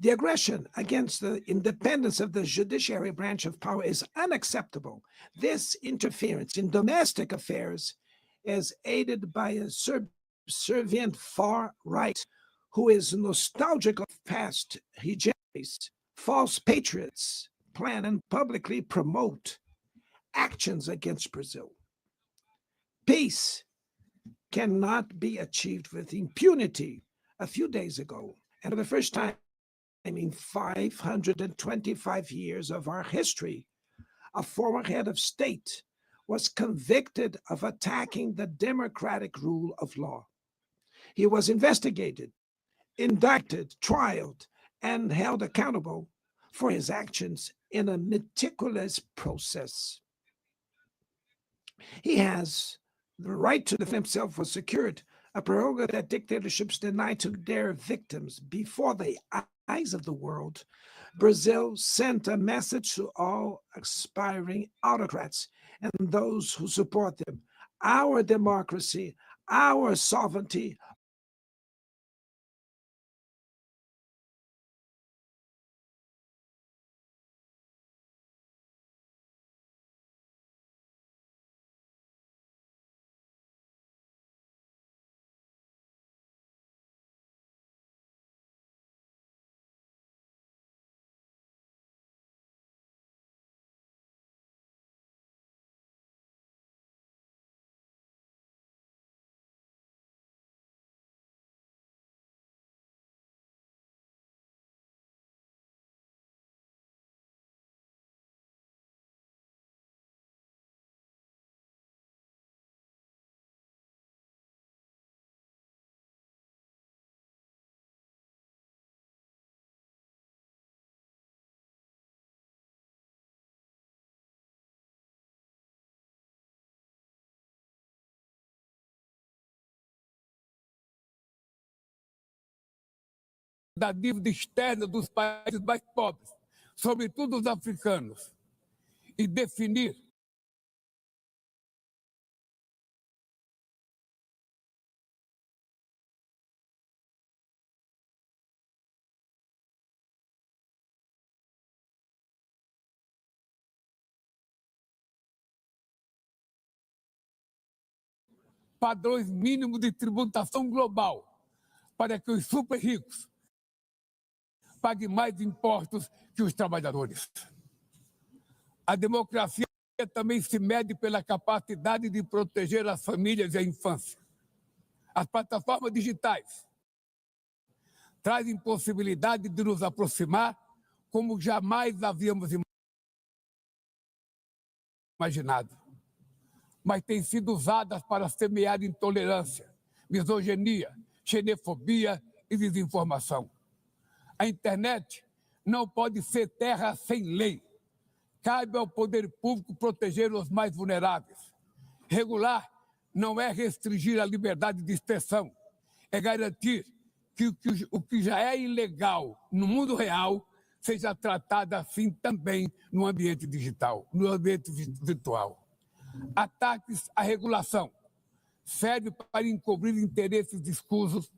The aggression against the independence of the judiciary branch of power is unacceptable. This interference in domestic affairs is aided by a subservient far right who is nostalgic of past hegemonies. False patriots plan and publicly promote actions against Brazil. Peace cannot be achieved with impunity. A few days ago, and for the first time in 525 years of our history, a former head of state was convicted of attacking the democratic rule of law. He was investigated, indicted, trialed, and held accountable for his actions in a meticulous process. He has the right to defend himself was secured, a prerogative that dictatorships deny to their victims. Before the eyes of the world, Brazil sent a message to all aspiring autocrats and those who support them. Our democracy, our sovereignty, da dívida externa dos países mais pobres, sobretudo os africanos, e definir padrões mínimos de tributação global para que os super ricos paguem mais impostos que os trabalhadores. A democracia também se mede pela capacidade de proteger as famílias e a infância. As plataformas digitais trazem possibilidade de nos aproximar como jamais havíamos imaginado, mas têm sido usadas para semear intolerância, misoginia, xenofobia e desinformação. A internet não pode ser terra sem lei. Cabe ao poder público proteger os mais vulneráveis. Regular não é restringir a liberdade de expressão, é garantir que o que já é ilegal no mundo real seja tratado assim também no ambiente digital, no ambiente virtual. Ataques à regulação servem para encobrir interesses escusos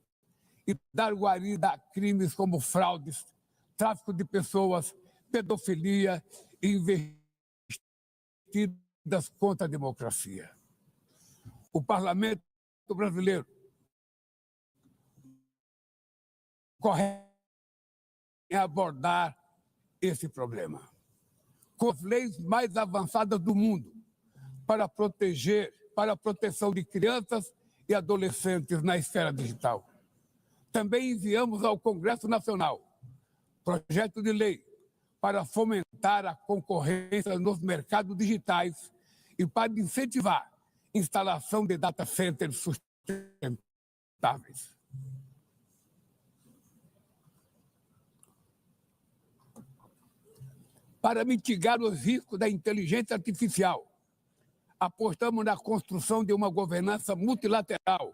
e dar guarida a crimes como fraudes, tráfico de pessoas, pedofilia e investidas contra a democracia. O parlamento brasileiro corre em abordar esse problema com as leis mais avançadas do mundo para a proteção de crianças e adolescentes na esfera digital. Também enviamos ao Congresso Nacional projeto de lei para fomentar a concorrência nos mercados digitais e para incentivar a instalação de data centers sustentáveis. Para mitigar os riscos da inteligência artificial, apostamos na construção de uma governança multilateral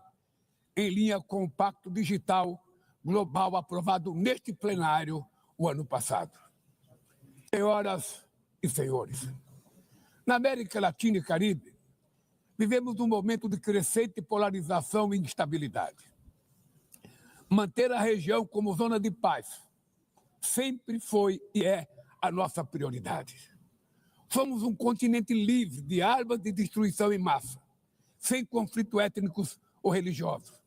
em linha com o Pacto Digital Global aprovado neste plenário o ano passado. Senhoras e senhores, na América Latina e Caribe, vivemos um momento de crescente polarização e instabilidade. Manter a região como zona de paz sempre foi e é a nossa prioridade. Somos um continente livre de armas de destruição em massa, sem conflitos étnicos ou religiosos.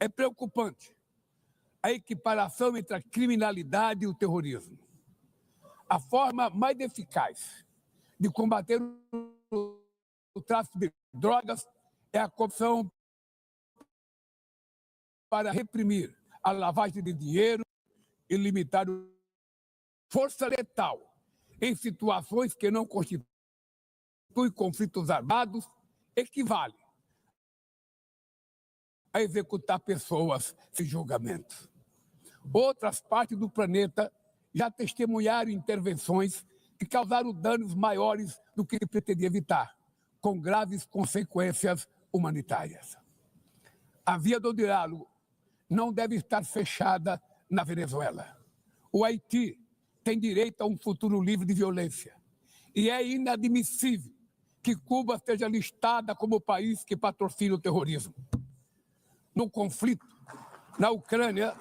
É preocupante a equiparação entre a criminalidade e o terrorismo. A forma mais eficaz de combater o tráfico de drogas é a corrupção para reprimir a lavagem de dinheiro e limitar a força letal em situações que não constituem conflitos armados equivale a executar pessoas sem julgamento. Outras partes do planeta já testemunharam intervenções que causaram danos maiores do que pretendia evitar, com graves consequências humanitárias. A via do diálogo não deve estar fechada na Venezuela. O Haiti tem direito a um futuro livre de violência. E é inadmissível que Cuba seja listada como o país que patrocina o terrorismo. No conflito na Ucrânia,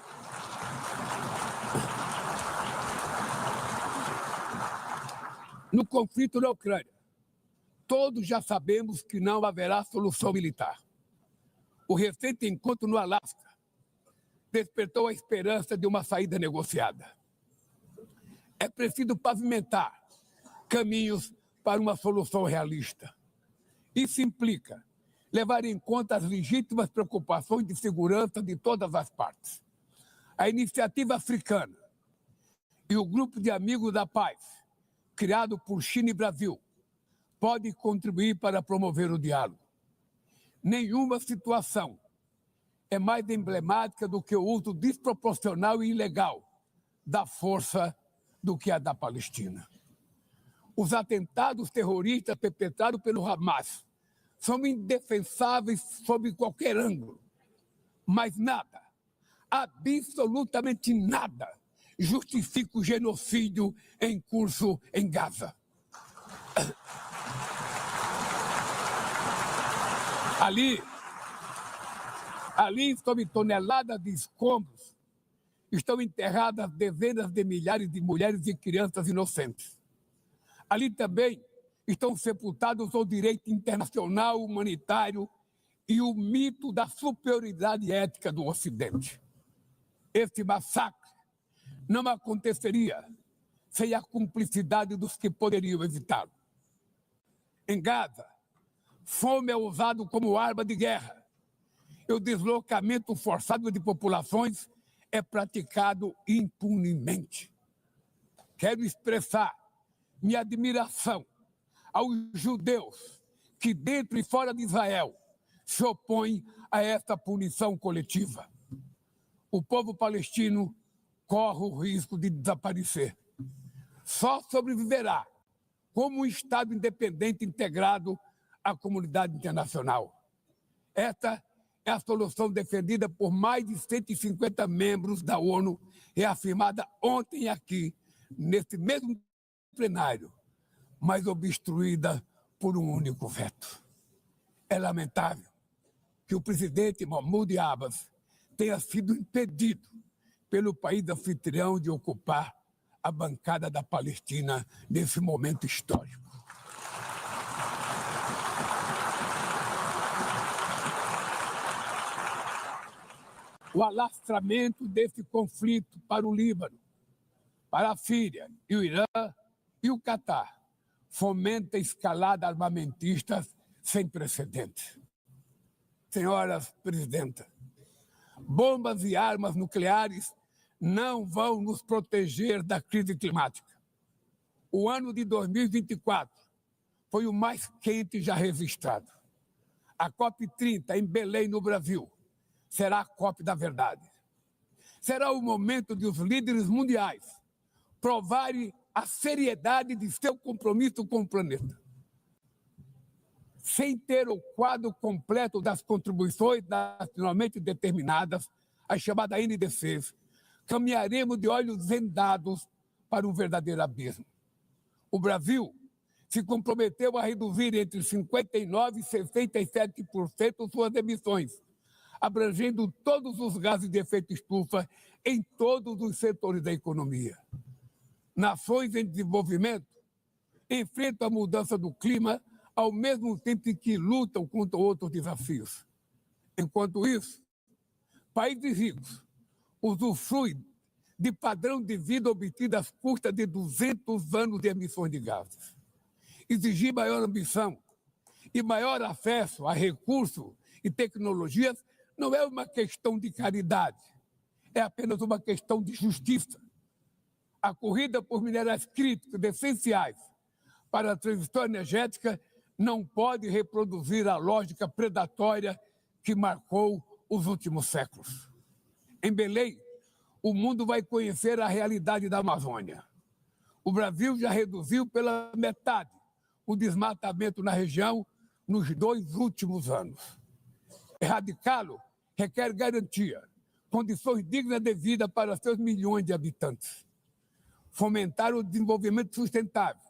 todos já sabemos que não haverá solução militar. O recente encontro no Alasca despertou a esperança de uma saída negociada. É preciso pavimentar caminhos para uma solução realista. Isso implica levar em conta as legítimas preocupações de segurança de todas as partes. A iniciativa africana e o grupo de amigos da paz, criado por China e Brasil, pode contribuir para promover o diálogo. Nenhuma situação é mais emblemática do que o uso desproporcional e ilegal da força do que a da Palestina. Os atentados terroristas perpetrados pelo Hamas são indefensáveis sob qualquer ângulo, mas nada, absolutamente nada justifica o genocídio em curso em Gaza. Ali, sob toneladas de escombros, estão enterradas dezenas de milhares de mulheres e crianças inocentes. Ali também estão sepultados o direito internacional humanitário e o mito da superioridade ética do Ocidente. Esse massacre não aconteceria sem a cumplicidade dos que poderiam evitá-lo. Em Gaza, fome é usado como arma de guerra e o deslocamento forçado de populações é praticado impunemente. Quero expressar minha admiração aos judeus que, dentro e fora de Israel, se opõem a esta punição coletiva. O povo palestino corre o risco de desaparecer. Só sobreviverá como um Estado independente integrado à comunidade internacional. Esta é a solução defendida por mais de 150 membros da ONU, reafirmada ontem aqui, nesse mesmo plenário, mas obstruída por um único veto. É lamentável que o presidente Mahmoud Abbas tenha sido impedido pelo país anfitrião de ocupar a bancada da Palestina nesse momento histórico. O alastramento desse conflito para o Líbano, para a Síria e o Irã e o Catar fomenta escalada armamentista sem precedentes. Senhoras presidentas, bombas e armas nucleares não vão nos proteger da crise climática. O ano de 2024 foi o mais quente já registrado. A COP30 em Belém, no Brasil, será a COP da verdade. Será o momento de os líderes mundiais provarem a seriedade de seu compromisso com o planeta. Sem ter o quadro completo das contribuições nacionalmente determinadas, as chamadas NDCs, caminharemos de olhos vendados para um verdadeiro abismo. O Brasil se comprometeu a reduzir entre 59% e 67% suas emissões, abrangendo todos os gases de efeito estufa em todos os setores da economia. Nações em desenvolvimento enfrentam a mudança do clima ao mesmo tempo em que lutam contra outros desafios. Enquanto isso, países ricos usufruem de padrão de vida obtido às custas de 200 anos de emissões de gases. Exigir maior ambição e maior acesso a recursos e tecnologias não é uma questão de caridade, é apenas uma questão de justiça. A corrida por minerais críticos essenciais para a transição energética não pode reproduzir a lógica predatória que marcou os últimos séculos. Em Belém, o mundo vai conhecer a realidade da Amazônia. O Brasil já reduziu pela metade o desmatamento na região nos 2 últimos anos. Erradicá-lo requer garantia, condições dignas de vida para seus milhões de habitantes. Fomentar o desenvolvimento sustentável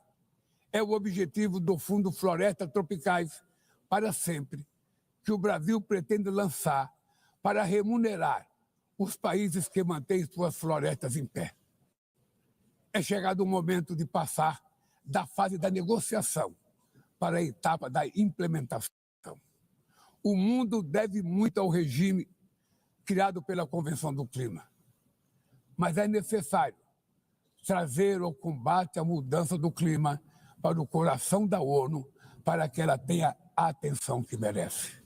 é o objetivo do Fundo Florestas Tropicais para Sempre, que o Brasil pretende lançar para remunerar os países que mantêm suas florestas em pé. É chegado o momento de passar da fase da negociação para a etapa da implementação. O mundo deve muito ao regime criado pela Convenção do Clima, mas é necessário trazer o combate à mudança do clima para o coração da ONU, para que ela tenha a atenção que merece.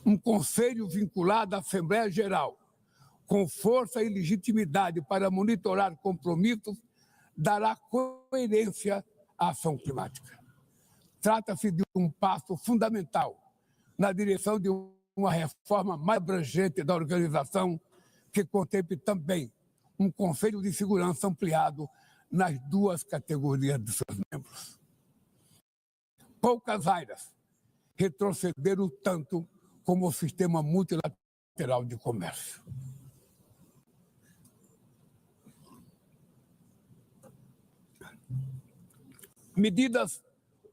Um conselho vinculado à Assembleia Geral, com força e legitimidade para monitorar compromissos, dará coerência à ação climática. Trata-se de um passo fundamental na direção de uma reforma mais abrangente da organização, que contemple também um Conselho de Segurança ampliado nas 2 categorias de seus membros. Poucas áreas retrocederam tanto como o sistema multilateral de comércio. Medidas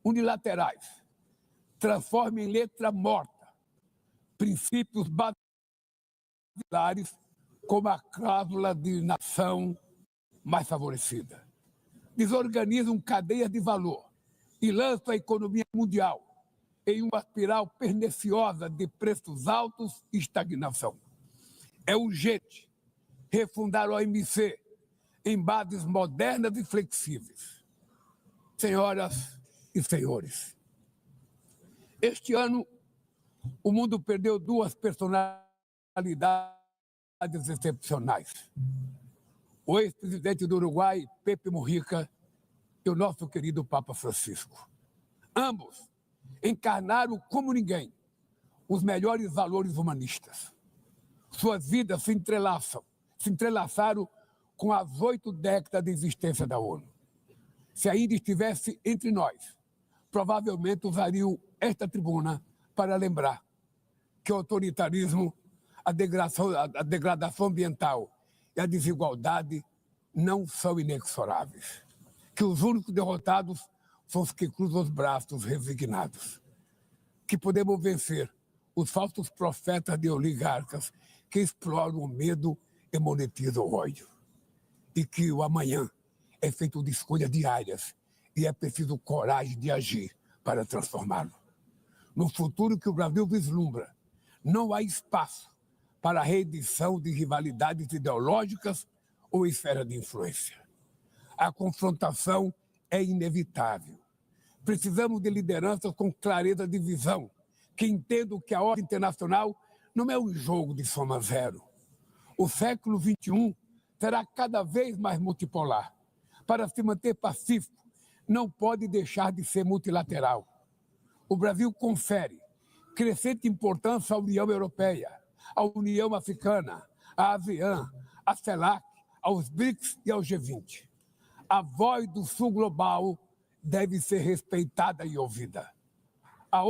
unilaterais transformam em letra morta princípios basilares como a cláusula de nação mais favorecida. Desorganizam cadeias de valor e lançam a economia mundial em uma espiral perniciosa de preços altos e estagnação. É urgente refundar o OMC em bases modernas e flexíveis. Senhoras e senhores, este ano o mundo perdeu duas personalidades excepcionais. O ex-presidente do Uruguai, Pepe Mujica, e o nosso querido Papa Francisco. Ambos encarnaram como ninguém os melhores valores humanistas. Suas vidas se entrelaçaram com as 8 décadas de existência da ONU. Se ainda estivesse entre nós, provavelmente usariam esta tribuna para lembrar que o autoritarismo, a degradação ambiental e a desigualdade não são inexoráveis. Que os únicos derrotados são os que cruzam os braços resignados. Que podemos vencer os falsos profetas de oligarcas que exploram o medo e monetizam o ódio. E que o amanhã é feito de escolhas diárias e é preciso coragem de agir para transformá-lo. No futuro que o Brasil vislumbra, não há espaço para a reedição de rivalidades ideológicas ou esfera de influência. A confrontação é inevitável. Precisamos de lideranças com clareza de visão, que entendam que a ordem internacional não é um jogo de soma zero. O século XXI será cada vez mais multipolar. Para se manter pacífico, não pode deixar de ser multilateral. O Brasil confere crescente importância à União Europeia, à União Africana, à ASEAN, à CELAC, aos BRICS e ao G20. A voz do Sul global deve ser respeitada e ouvida. A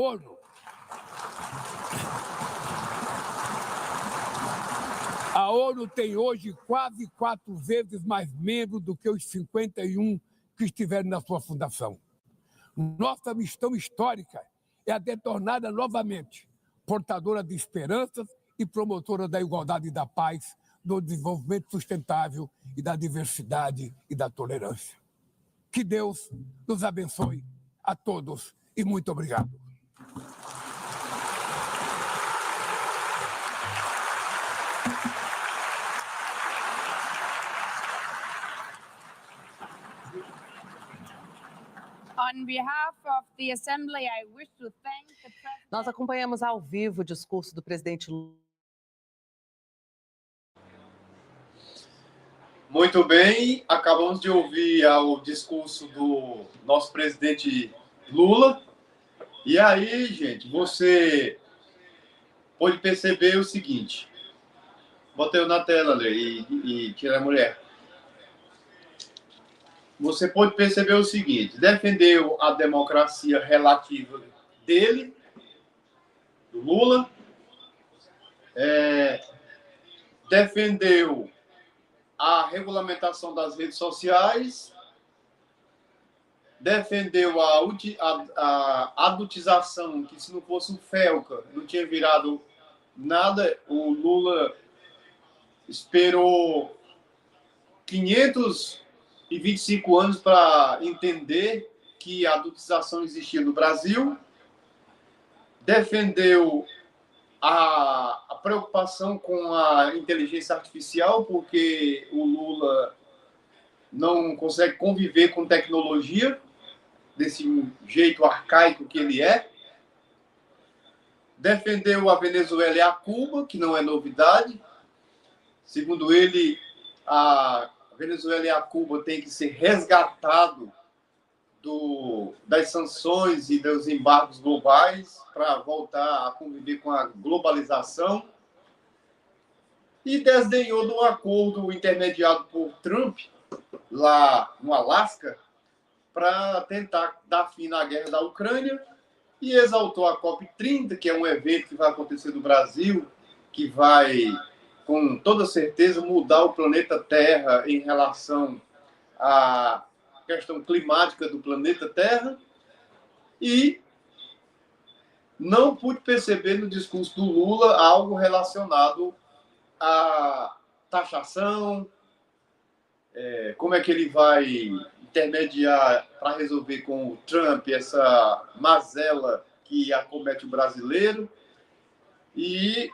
ONU tem hoje quase 4 vezes mais membros do que os 51 que estiveram na sua fundação. Nossa missão histórica é a de torná-la novamente portadora de esperanças e promotora da igualdade e da paz, do desenvolvimento sustentável e da diversidade e da tolerância. Que Deus nos abençoe a todos e muito obrigado. On behalf of the Assembly, I wish to thank the President. Nós acompanhamos ao vivo o discurso do presidente Lula. Muito bem, acabamos de ouvir o discurso do nosso presidente Lula. E aí, gente, você pode perceber o seguinte. Botei na tela, Lê, e tira a mulher. Você pode perceber o seguinte: defendeu a democracia relativa dele, do Lula, defendeu a regulamentação das redes sociais, defendeu a adultização, que se não fosse um Felca, não tinha virado nada. O Lula esperou 525 anos para entender que a adultização existia no Brasil, defendeu a preocupação com a inteligência artificial, porque o Lula não consegue conviver com tecnologia desse jeito arcaico que ele é. Defendeu a Venezuela e a Cuba, que não é novidade. Segundo ele, a Venezuela e a Cuba têm que ser resgatado das sanções e dos embargos globais para voltar a conviver com a globalização. E desdenhou do acordo intermediado por Trump, lá no Alasca, para tentar dar fim na guerra da Ucrânia, e exaltou a COP30, que é um evento que vai acontecer no Brasil, que vai, com toda certeza, mudar o planeta Terra em relação questão climática do planeta Terra e não pude perceber no discurso do Lula algo relacionado à taxação, como é que ele vai intermediar para resolver com o Trump essa mazela que acomete o brasileiro, e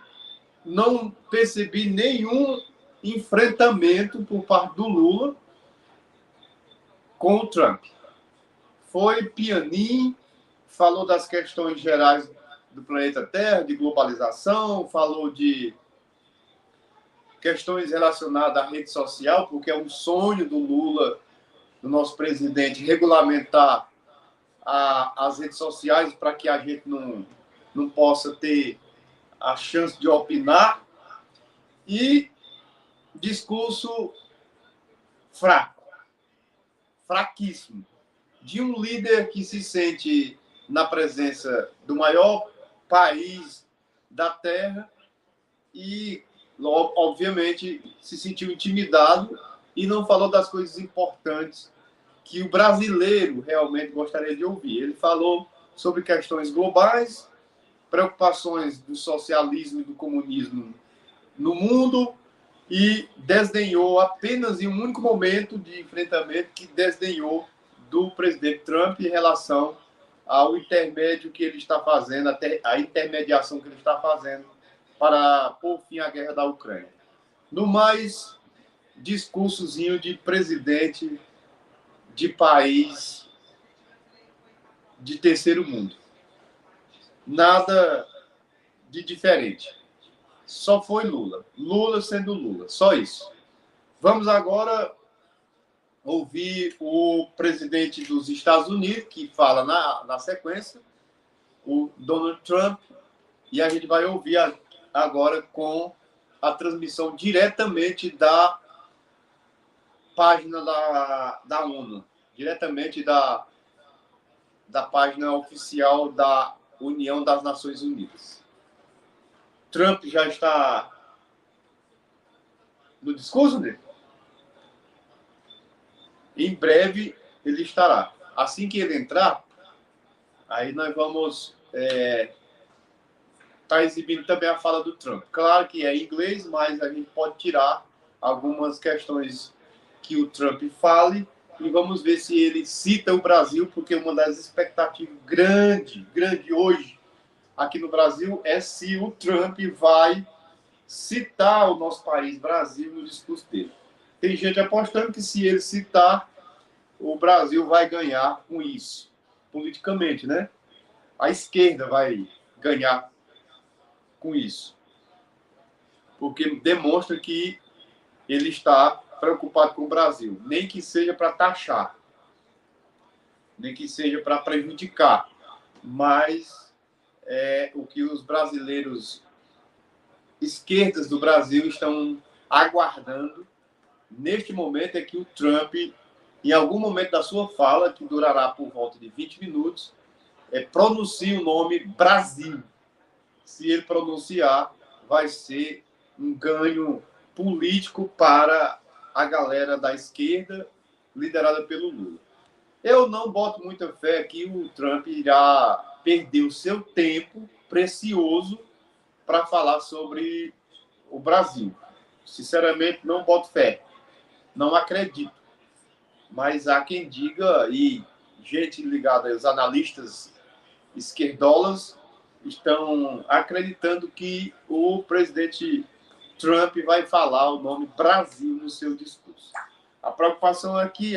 não percebi nenhum enfrentamento por parte do Lula com o Trump. Foi pianinho, falou das questões gerais do planeta Terra, de globalização, falou de questões relacionadas à rede social, porque é um sonho do Lula, do nosso presidente, regulamentar as redes sociais para que a gente não possa ter a chance de opinar. E discurso fraco, fraquíssimo, de um líder que se sente na presença do maior país da Terra e, obviamente, se sentiu intimidado e não falou das coisas importantes que o brasileiro realmente gostaria de ouvir. Ele falou sobre questões globais, preocupações do socialismo e do comunismo no mundo, e desdenhou apenas em um único momento de enfrentamento, que desdenhou do presidente Trump em relação ao intermédio que ele está fazendo, até a intermediação que ele está fazendo para pôr fim à guerra da Ucrânia. No mais, discursozinho de presidente de país de terceiro mundo. Nada de diferente. Só foi Lula. Lula sendo Lula. Só isso. Vamos agora ouvir o presidente dos Estados Unidos, que fala na sequência, o Donald Trump, e a gente vai ouvir agora com a transmissão diretamente da página da ONU, diretamente da página oficial da União das Nações Unidas. Trump já está no discurso dele? Em breve ele estará. Assim que ele entrar, aí nós vamos estar exibindo também a fala do Trump. Claro que é em inglês, mas a gente pode tirar algumas questões que o Trump fale e vamos ver se ele cita o Brasil, porque uma das expectativas grande hoje aqui no Brasil é se o Trump vai citar o nosso país, Brasil, no discurso dele. Tem gente apostando que se ele citar, o Brasil vai ganhar com isso, politicamente, né? A esquerda vai ganhar com isso, porque demonstra que ele está preocupado com o Brasil, nem que seja para taxar, nem que seja para prejudicar, mas o que os brasileiros esquerdas do Brasil estão aguardando neste momento é que o Trump, em algum momento da sua fala, que durará por volta de 20 minutos, pronuncie o nome Brasil. Se ele pronunciar, vai ser um ganho político para a galera da esquerda, liderada pelo Lula. Eu não boto muita fé que o Trump irá perder o seu tempo precioso para falar sobre o Brasil. Sinceramente, não boto fé. Não acredito. Mas há quem diga, e gente ligada aos analistas esquerdolas estão acreditando que o presidente Trump vai falar o nome Brasil no seu discurso. A preocupação aqui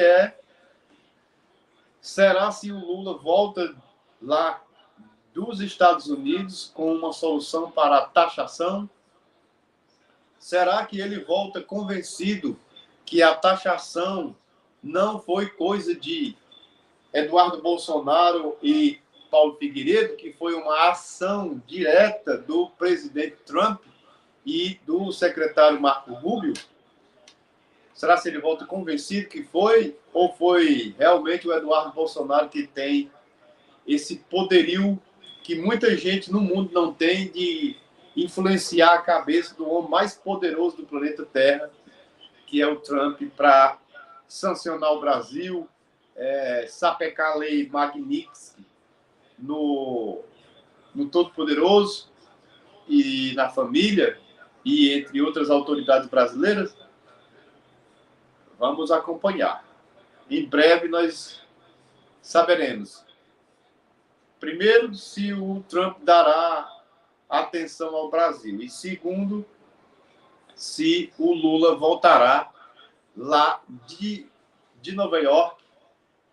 será se o Lula volta lá dos Estados Unidos com uma solução para a taxação? Será que ele volta convencido que a taxação não foi coisa de Eduardo Bolsonaro e Paulo Figueiredo, que foi uma ação direta do presidente Trump e do secretário Marco Rubio? Será que ele volta convencido que foi? Ou foi realmente o Eduardo Bolsonaro que tem esse poderio que muita gente no mundo não tem de influenciar a cabeça do homem mais poderoso do planeta Terra, que é o Trump, para sancionar o Brasil, sapecar a lei Magnitsky no Todo-Poderoso e na família, e entre outras autoridades brasileiras, vamos acompanhar. Em breve nós saberemos. Primeiro, se o Trump dará atenção ao Brasil. E segundo, se o Lula voltará lá de Nova York,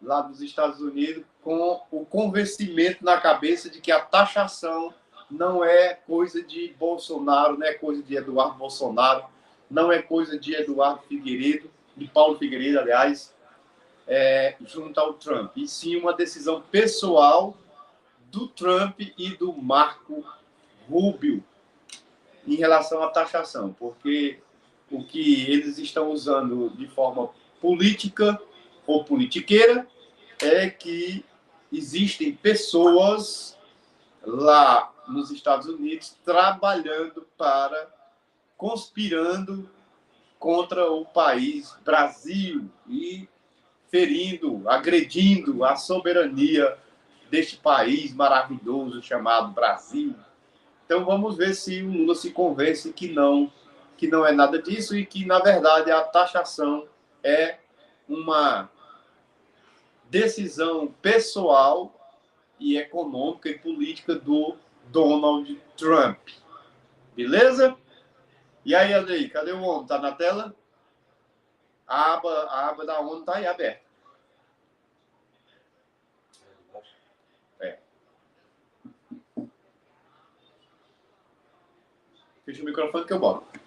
lá dos Estados Unidos, com o convencimento na cabeça de que a taxação não é coisa de Bolsonaro, não é coisa de Eduardo Bolsonaro, não é coisa de Eduardo Figueiredo, de Paulo Figueiredo, aliás, junto ao Trump, e sim uma decisão pessoal do Trump e do Marco Rubio em relação à taxação, porque o que eles estão usando de forma política ou politiqueira é que existem pessoas lá nos Estados Unidos trabalhando conspirando contra o país Brasil e ferindo, agredindo a soberania deste país maravilhoso chamado Brasil. Então vamos ver se o Lula se convence que não é nada disso e que, na verdade, a taxação é uma decisão pessoal e econômica e política do Donald Trump. Beleza? E aí, Andrei, cadê o ONU? Tá na tela? A aba da ONU tá aí aberta. Fecha o microfone que eu boto.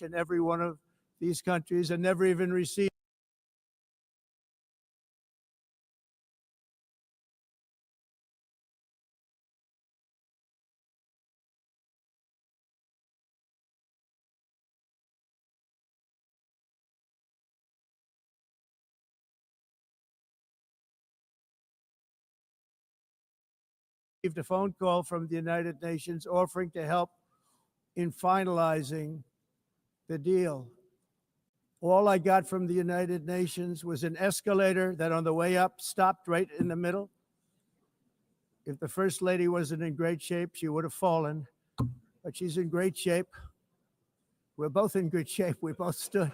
In every one of these countries and never even received a phone call from the United Nations offering to help in finalizing the deal. All I got from the United Nations was an escalator that on the way up stopped right in the middle. If the First Lady wasn't in great shape, she would have fallen, but she's in great shape. We're both in good shape. We both stood.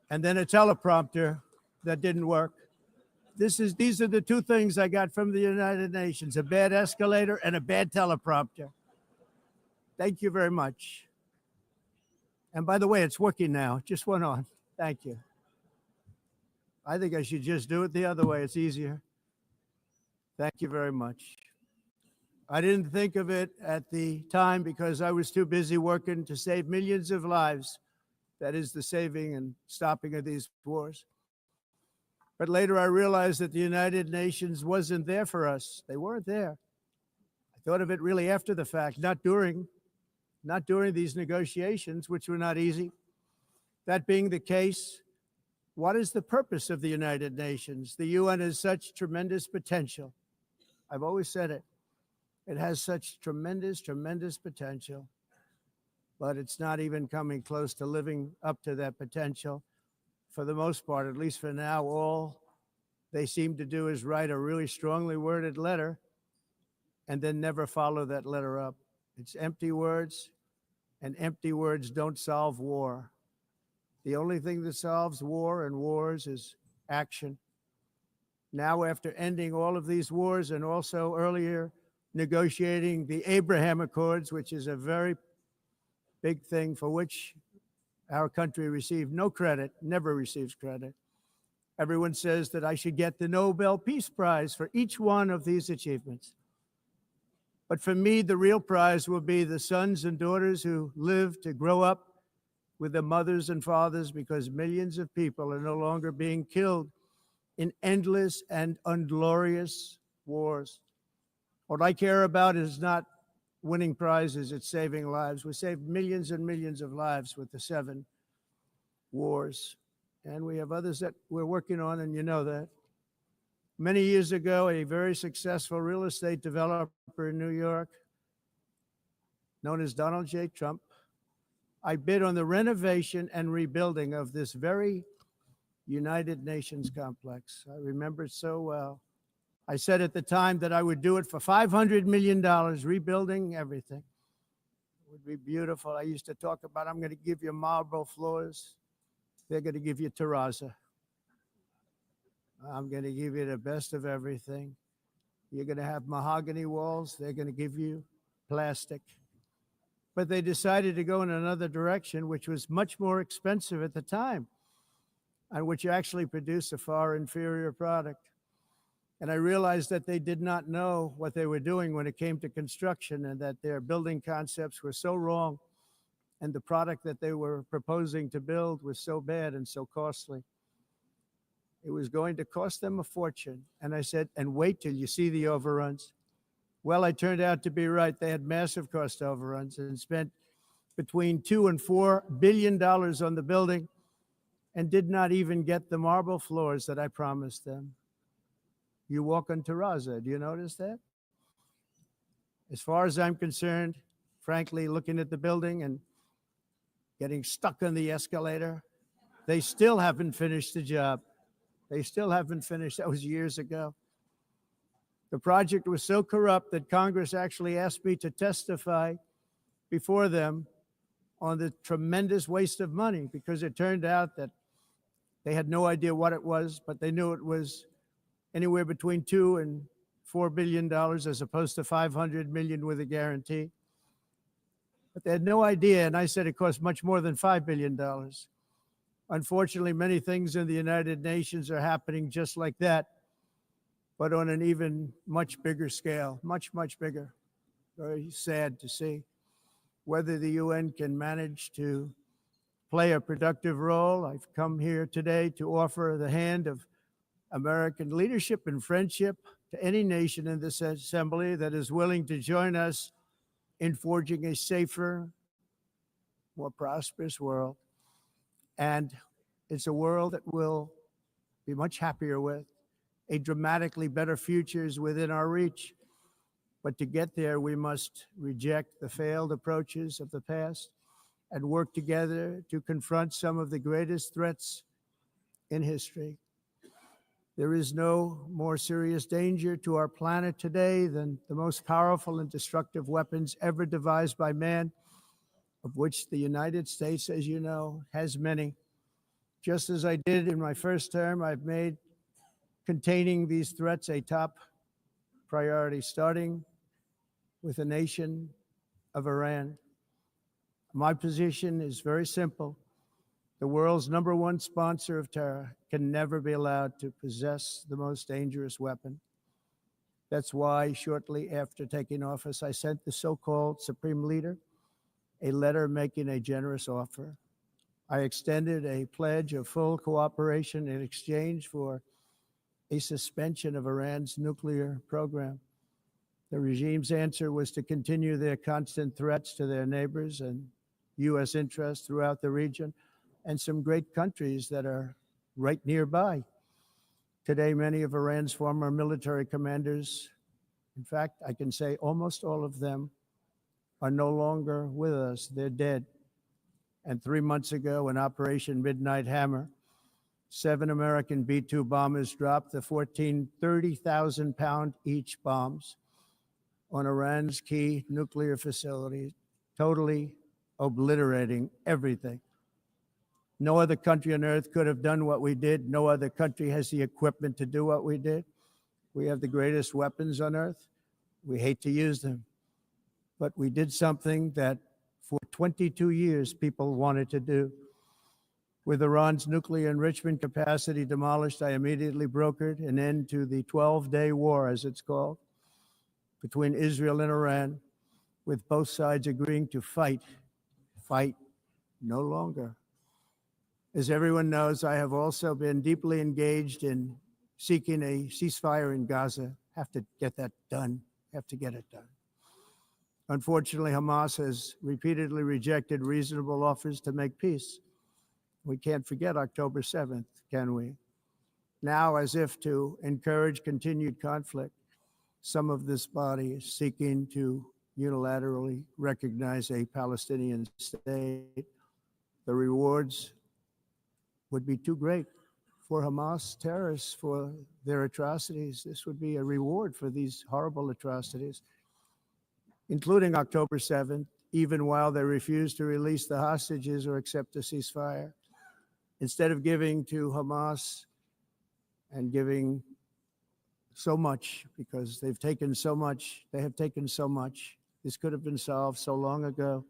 And then a teleprompter that didn't work. These are the two things I got from the United Nations: a bad escalator and a bad teleprompter. Thank you very much. And by the way, it's working now. It just went on. Thank you. I think I should just do it the other way. It's easier. Thank you very much. I didn't think of it at the time because I was too busy working to save millions of lives. That is the saving and stopping of these wars. But later I realized that the United Nations wasn't there for us. They weren't there. I thought of it really after the fact, not during these negotiations, which were not easy. That being the case, what is the purpose of the United Nations? The UN has such tremendous potential. I've always said it. It has such tremendous, tremendous potential, but it's not even coming close to living up to that potential. For the most part, at least for now, all they seem to do is write a really strongly worded letter and then never follow that letter up. It's empty words, and empty words don't solve war. The only thing that solves war and wars is action. Now, after ending all of these wars and also earlier negotiating the Abraham Accords, which is a very big thing for which our country received no credit, never receives credit. Everyone says that I should get the Nobel Peace Prize for each one of these achievements. But for me, the real prize will be the sons and daughters who live to grow up with the mothers and fathers, because millions of people are no longer being killed in endless and unglorious wars. What I care about is not winning prizes, it's saving lives. We saved millions and millions of lives with the 7 wars. And we have others that we're working on, and you know that. Many years ago, a very successful real estate developer in New York, known as Donald J. Trump, I bid on the renovation and rebuilding of this very United Nations complex. I remember it so well. I said at the time that I would do it for $500 million, rebuilding everything. It would be beautiful. I used to talk about, I'm going to give you marble floors. They're going to give you terrazzo. I'm going to give you the best of everything. You're going to have mahogany walls. They're going to give you plastic. But they decided to go in another direction, which was much more expensive at the time, and which actually produced a far inferior product. And I realized that they did not know what they were doing when it came to construction, and that their building concepts were so wrong, and the product that they were proposing to build was so bad and so costly. It was going to cost them a fortune. And I said, and wait till you see the overruns. Well, I turned out to be right. They had massive cost overruns and spent between $2 and $4 billion on the building and did not even get the marble floors that I promised them. You walk on terrazzo. Do you notice that? As far as I'm concerned, frankly, looking at the building and getting stuck on the escalator, they still haven't finished the job. They still haven't finished. That was years ago. The project was so corrupt that Congress actually asked me to testify before them on the tremendous waste of money, because it turned out that they had no idea what it was, but they knew it was anywhere between $2 and $4 billion as opposed to $500 million with a guarantee. But they had no idea, and I said it cost much more than $5 billion. Unfortunately, many things in the United Nations are happening just like that, but on an even much bigger scale, much, much bigger. Very sad to see. Whether the UN can manage to play a productive role, I've come here today to offer the hand of American leadership and friendship to any nation in this assembly that is willing to join us in forging a safer, more prosperous world. And it's a world that we'll be much happier with. A dramatically better future is within our reach. But to get there, we must reject the failed approaches of the past and work together to confront some of the greatest threats in history. There is no more serious danger to our planet today than the most powerful and destructive weapons ever devised by man, of which the United States, as you know, has many. Just as I did in my first term, I've made containing these threats a top priority, starting with the nation of Iran. My position is very simple. The world's #1 sponsor of terror can never be allowed to possess the most dangerous weapon. That's why shortly after taking office, I sent the so-called Supreme Leader a letter making a generous offer. I extended a pledge of full cooperation in exchange for a suspension of Iran's nuclear program. The regime's answer was to continue their constant threats to their neighbors and U.S. interests throughout the region and some great countries that are right nearby. Today, many of Iran's former military commanders, in fact, I can say almost all of them, are no longer with us. They're dead. And 3 months ago, in Operation Midnight Hammer, 7 American B-2 bombers dropped the 14 30,000-pound each bombs on Iran's key nuclear facilities, totally obliterating everything. No other country on earth could have done what we did. No other country has the equipment to do what we did. We have the greatest weapons on earth. We hate to use them. But we did something that for 22 years people wanted to do. With Iran's nuclear enrichment capacity demolished, I immediately brokered an end to the 12-day war, as it's called, between Israel and Iran, with both sides agreeing to fight no longer. As everyone knows, I have also been deeply engaged in seeking a ceasefire in Gaza. Have to get that done. Have to get it done. Unfortunately, Hamas has repeatedly rejected reasonable offers to make peace. We can't forget October 7th, can we? Now, as if to encourage continued conflict, some of this body is seeking to unilaterally recognize a Palestinian state. The rewards would be too great for Hamas terrorists for their atrocities. This would be a reward for these horrible atrocities, including October 7th, even while they refuse to release the hostages or accept a ceasefire. Instead of giving to Hamas and giving so much, because they've taken so much, they have taken so much. This could have been solved so long ago.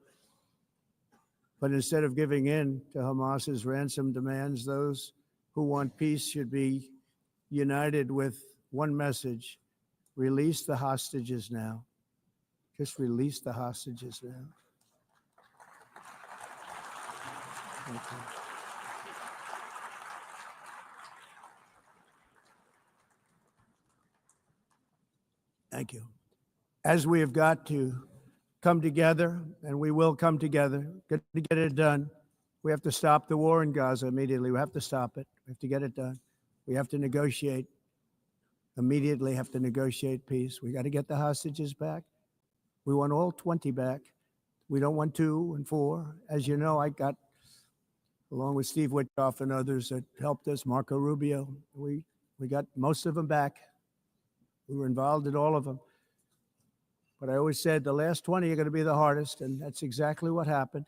But instead of giving in to Hamas's ransom demands, those who want peace should be united with one message: release the hostages now. Just release the hostages now. Thank you. Thank you. As we have got to come together, and we will come together, to get it done, we have to stop the war in Gaza immediately. We have to stop it. We have to get it done. We have to negotiate, immediately have to negotiate peace. We got to get the hostages back. We want all 20 back. We don't want 2 and 4. As you know, I got, along with Steve Witkoff and others that helped us, Marco Rubio, we got most of them back. We were involved in all of them. But I always said the last 20 are going to be the hardest, and that's exactly what happened.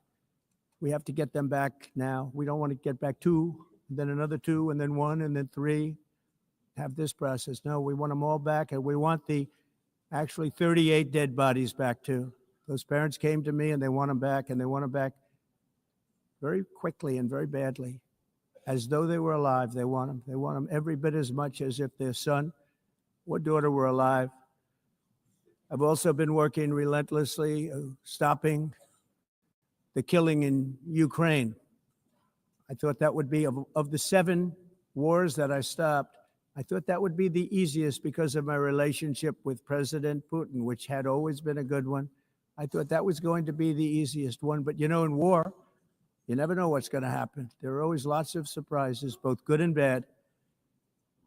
We have to get them back now. We don't want to get back 2, then another 2, and then 1, and then 3. Have this process. No, we want them all back, and we want the actually 38 dead bodies back too. Those parents came to me and they want them back, and they want them back very quickly and very badly, as though they were alive. They want them. They want them every bit as much as if their son or daughter were alive. I've also been working relentlessly, stopping the killing in Ukraine. I thought that would be, of the 7 wars that I stopped, I thought that would be the easiest because of my relationship with President Putin, which had always been a good one. I thought that was going to be the easiest one. But you know, in war, you never know what's going to happen. There are always lots of surprises, both good and bad.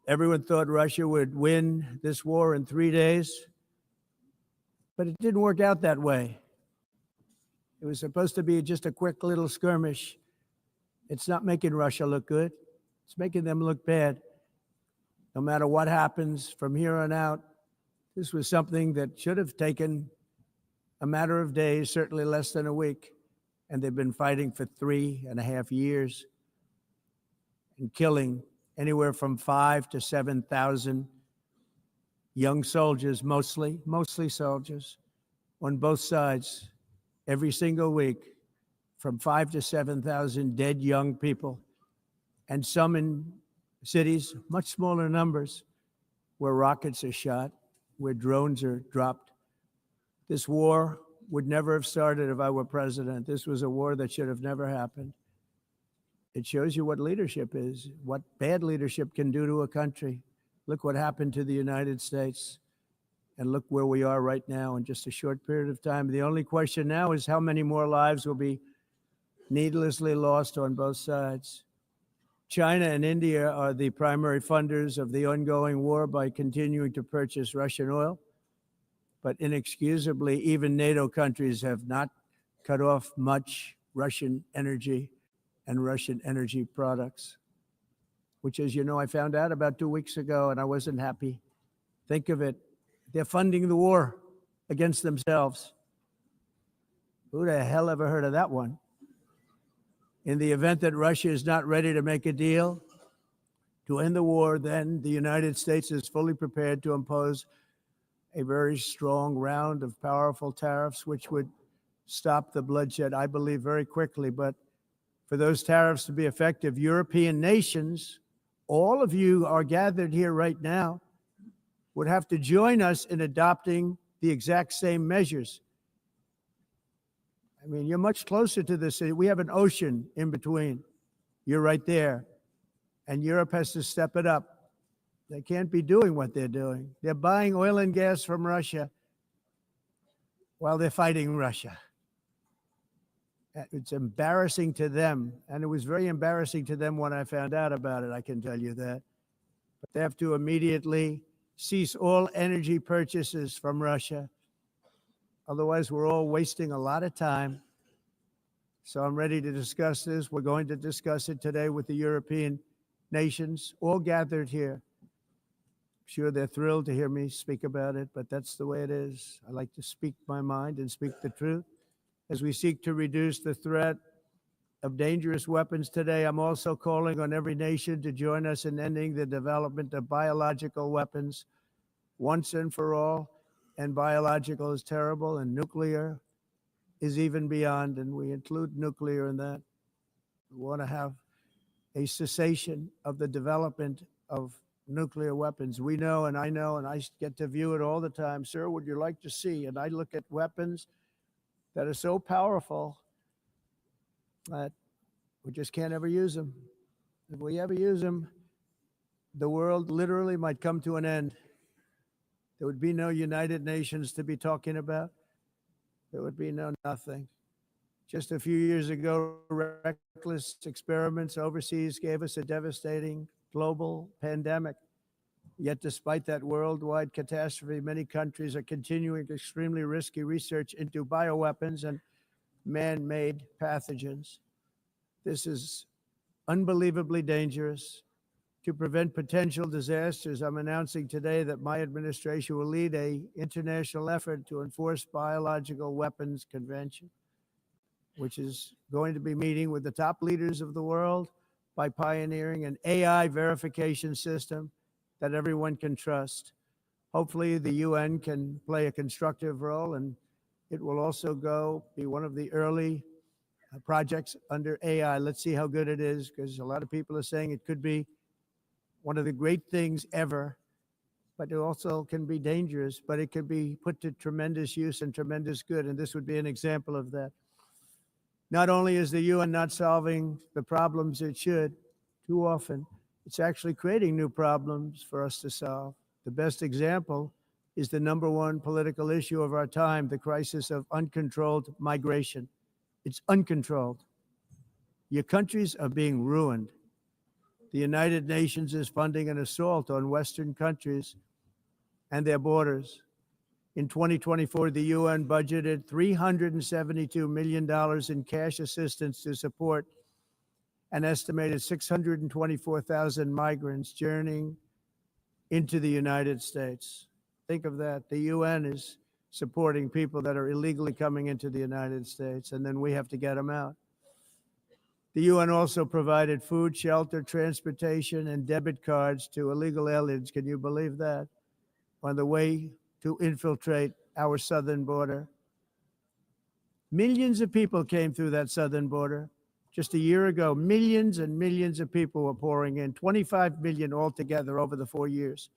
Everyone thought Russia would win this war in 3 days, but it didn't work out that way. It was supposed to be just a quick little skirmish. It's not making Russia look good. It's making them look bad. No matter what happens from here on out, this was something that should have taken a matter of days, certainly less than a week. And they've been fighting for 3.5 years and killing anywhere from 5,000 to 7,000 young soldiers, mostly soldiers, on both sides every single week, from 5,000 to 7,000 dead young people, and some in cities, much smaller numbers, where rockets are shot, where drones are dropped. This war would never have started if I were president. This was a war that should have never happened. It shows you what leadership is, what bad leadership can do to a country. Look what happened to the United States, and look where we are right now in just a short period of time. The only question now is how many more lives will be needlessly lost on both sides. China and India are the primary funders of the ongoing war by continuing to purchase Russian oil. But inexcusably, even NATO countries have not cut off much Russian energy and Russian energy products, which, as you know, I found out about 2 weeks ago, and I wasn't happy. Think of it. They're funding the war against themselves. Who the hell ever heard of that one? In the event that Russia is not ready to make a deal to end the war, then the United States is fully prepared to impose a very strong round of powerful tariffs, which would stop the bloodshed, I believe, very quickly. But for those tariffs to be effective, European nations, all of you are gathered here right now, would have to join us in adopting the exact same measures. I mean, you're much closer to this. We have an ocean in between. You're right there. And Europe has to step it up. They can't be doing what they're doing. They're buying oil and gas from Russia while they're fighting Russia. It's embarrassing to them. And it was very embarrassing to them when I found out about it, I can tell you that. But they have to immediately cease all energy purchases from Russia. Otherwise, we're all wasting a lot of time. So I'm ready to discuss this. We're going to discuss it today with the European nations, all gathered here. I'm sure they're thrilled to hear me speak about it, but that's the way it is. I like to speak my mind and speak the truth. As we seek to reduce the threat of dangerous weapons today, I'm also calling on every nation to join us in ending the development of biological weapons once and for all. And biological is terrible, and nuclear is even beyond, and we include nuclear in that. We want to have a cessation of the development of nuclear weapons. We know, and I get to view it all the time. Sir, would you like to see? And I look at weapons that are so powerful that we just can't ever use them. If we ever use them, the world literally might come to an end. There would be no United Nations to be talking about. There would be no nothing. Just a few years ago, reckless experiments overseas gave us a devastating global pandemic. Yet despite that worldwide catastrophe, many countries are continuing extremely risky research into bioweapons and man-made pathogens. This is unbelievably dangerous. To prevent potential disasters, I'm announcing today that my administration will lead an international effort to enforce biological weapons convention, which is going to be meeting with the top leaders of the world by pioneering an AI verification system that everyone can trust. Hopefully the UN can play a constructive role, and it will also be one of the early projects under AI. Let's see how good it is, because a lot of people are saying it could be one of the great things ever, but it also can be dangerous, but it can be put to tremendous use and tremendous good, and this would be an example of that. Not only is the UN not solving the problems it should too often, it's actually creating new problems for us to solve. The best example is the #1 political issue of our time, the crisis of uncontrolled migration. It's uncontrolled. Your countries are being ruined. The United Nations is funding an assault on Western countries and their borders. In 2024, the UN budgeted $372 million in cash assistance to support an estimated 624,000 migrants journeying into the United States. Think of that. The UN is supporting people that are illegally coming into the United States, and then we have to get them out. The UN also provided food, shelter, transportation, and debit cards to illegal aliens. Can you believe that? On the way to infiltrate our southern border. Millions of people came through that southern border. Just a year ago, millions and millions of people were pouring in, 25 million altogether over the 4 years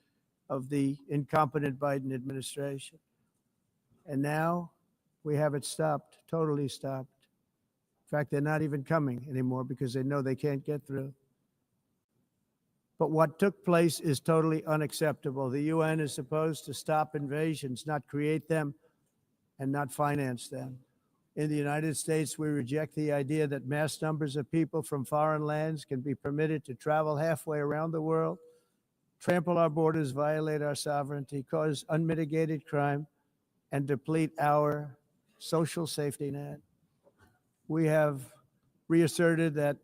of the incompetent Biden administration. And now we have it stopped, totally stopped. In fact, they're not even coming anymore because they know they can't get through. But what took place is totally unacceptable. The UN is supposed to stop invasions, not create them and not finance them. In the United States, we reject the idea that mass numbers of people from foreign lands can be permitted to travel halfway around the world, trample our borders, violate our sovereignty, cause unmitigated crime, and deplete our social safety net. We have reasserted that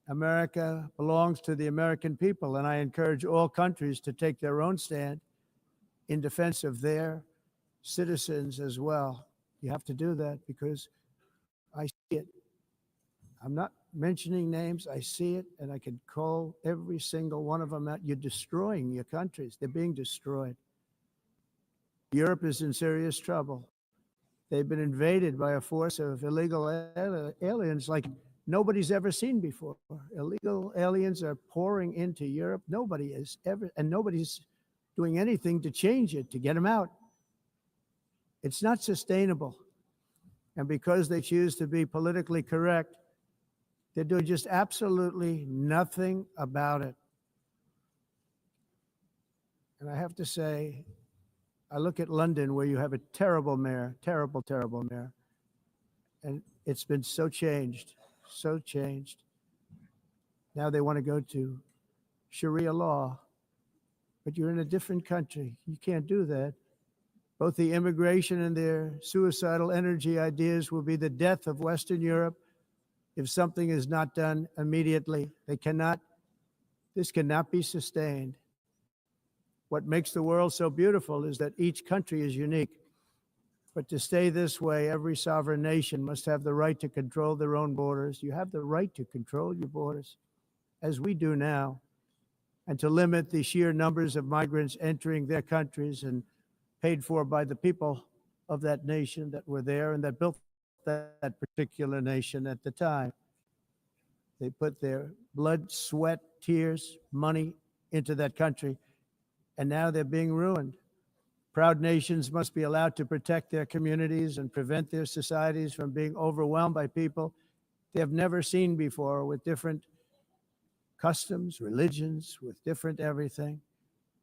America belongs to the American people, and I encourage all countries to take their own stand in defense of their citizens as well. You have to do that because I see it. I'm not mentioning names. I see it, and I can call every single one of them out. You're destroying your countries. They're being destroyed. Europe is in serious trouble. They've been invaded by a force of illegal aliens like nobody's ever seen before. Illegal aliens are pouring into Europe. Nobody is ever, and nobody's doing anything to change it, to get them out. It's not sustainable. And because they choose to be politically correct, they're doing just absolutely nothing about it. And I have to say, I look at London where you have a terrible mayor, terrible, terrible mayor. And it's been so changed, so changed. Now they want to go to Sharia law, but you're in a different country. You can't do that. Both the immigration and their suicidal energy ideas will be the death of Western Europe if something is not done immediately. This cannot be sustained. What makes the world so beautiful is that each country is unique. But to stay this way, every sovereign nation must have the right to control their own borders. You have the right to control your borders, as we do now, and to limit the sheer numbers of migrants entering their countries and paid for by the people of that nation that were there and that built that particular nation at the time. They put their blood, sweat, tears, money into that country, and now they're being ruined. Proud nations must be allowed to protect their communities and prevent their societies from being overwhelmed by people they have never seen before, with different customs, religions, with different everything.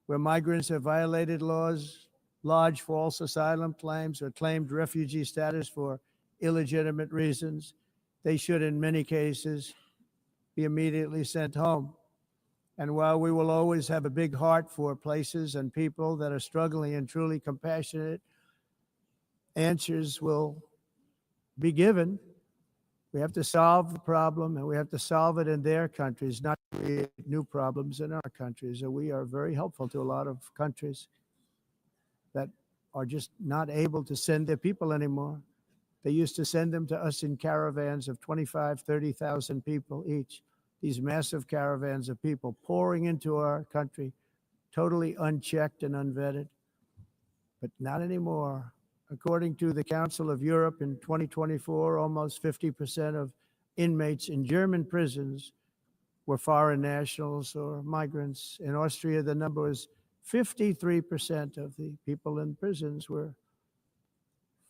Where migrants have violated laws, lodged false asylum claims, or claimed refugee status for illegitimate reasons, they should, in many cases, be immediately sent home. And while we will always have a big heart for places and people that are struggling and truly compassionate, answers will be given. We have to solve the problem, and we have to solve it in their countries, not create new problems in our countries. And we are very helpful to a lot of countries that are just not able to send their people anymore. They used to send them to us in caravans of 25, 30,000 people each. These massive caravans of people pouring into our country, totally unchecked and unvetted. But not anymore. According to the Council of Europe in 2024, almost 50% of inmates in German prisons were foreign nationals or migrants. In Austria, the number was 53% of the people in prisons were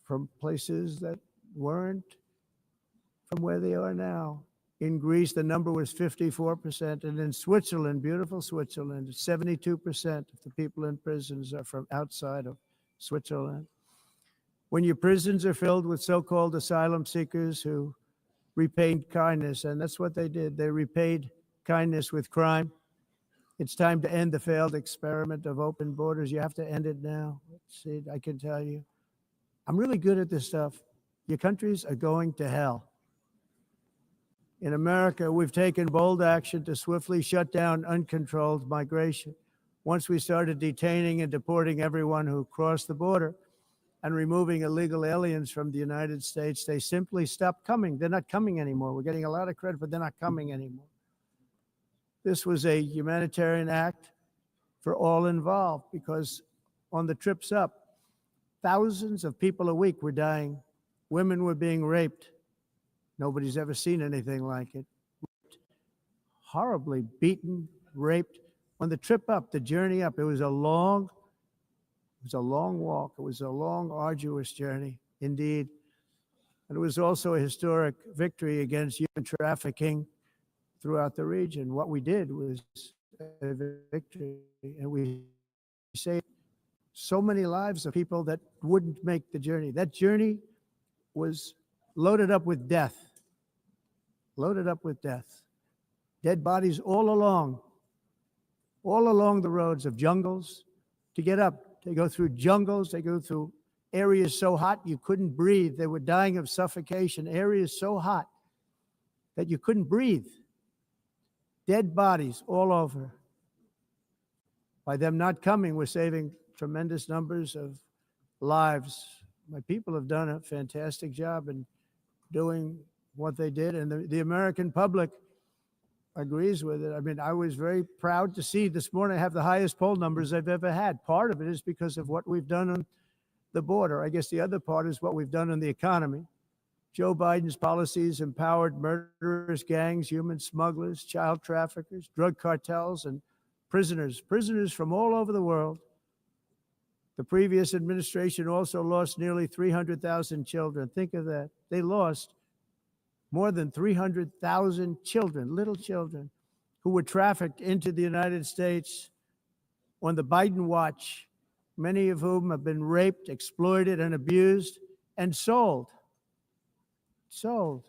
from places that weren't from where they are now. In Greece, the number was 54%. And in Switzerland, beautiful Switzerland, 72% of the people in prisons are from outside of Switzerland. When your prisons are filled with so-called asylum seekers who repaid kindness, and that's what they did, they repaid kindness with crime. It's time to end the failed experiment of open borders. You have to end it now. See, I can tell you. I'm really good at this stuff. Your countries are going to hell. In America, we've taken bold action to swiftly shut down uncontrolled migration. Once we started detaining and deporting everyone who crossed the border, and removing illegal aliens from the United States, they simply stopped coming. They're not coming anymore. We're getting a lot of credit, but they're not coming anymore. This was a humanitarian act for all involved, because on the trips up, thousands of people a week were dying. Women were being raped. Nobody's ever seen anything like it. Horribly beaten, raped. On the trip up, the journey up, it was a long walk. It was a long, arduous journey, indeed. And it was also a historic victory against human trafficking throughout the region. What we did was a victory, and we saved so many lives of people that wouldn't make the journey. That journey was loaded up with death. Loaded up with death. Dead bodies all along the roads of jungles to get up. They go through jungles, they go through areas so hot you couldn't breathe. They were dying of suffocation, areas so hot that you couldn't breathe. Dead bodies all over. By them not coming, we're saving tremendous numbers of lives. My people have done a fantastic job in doing what they did, and the American public agrees with it. I mean, I was very proud to see this morning I have the highest poll numbers I've ever had. Part of it is because of what we've done on the border. I guess the other part is what we've done in the economy. Joe Biden's policies empowered murderers, gangs, human smugglers, child traffickers, drug cartels, and prisoners from all over the world. The previous administration also lost nearly 300,000 children. Think of that. They lost more than 300,000 children, little children, who were trafficked into the United States on the Biden watch, many of whom have been raped, exploited, and abused, and sold. Sold.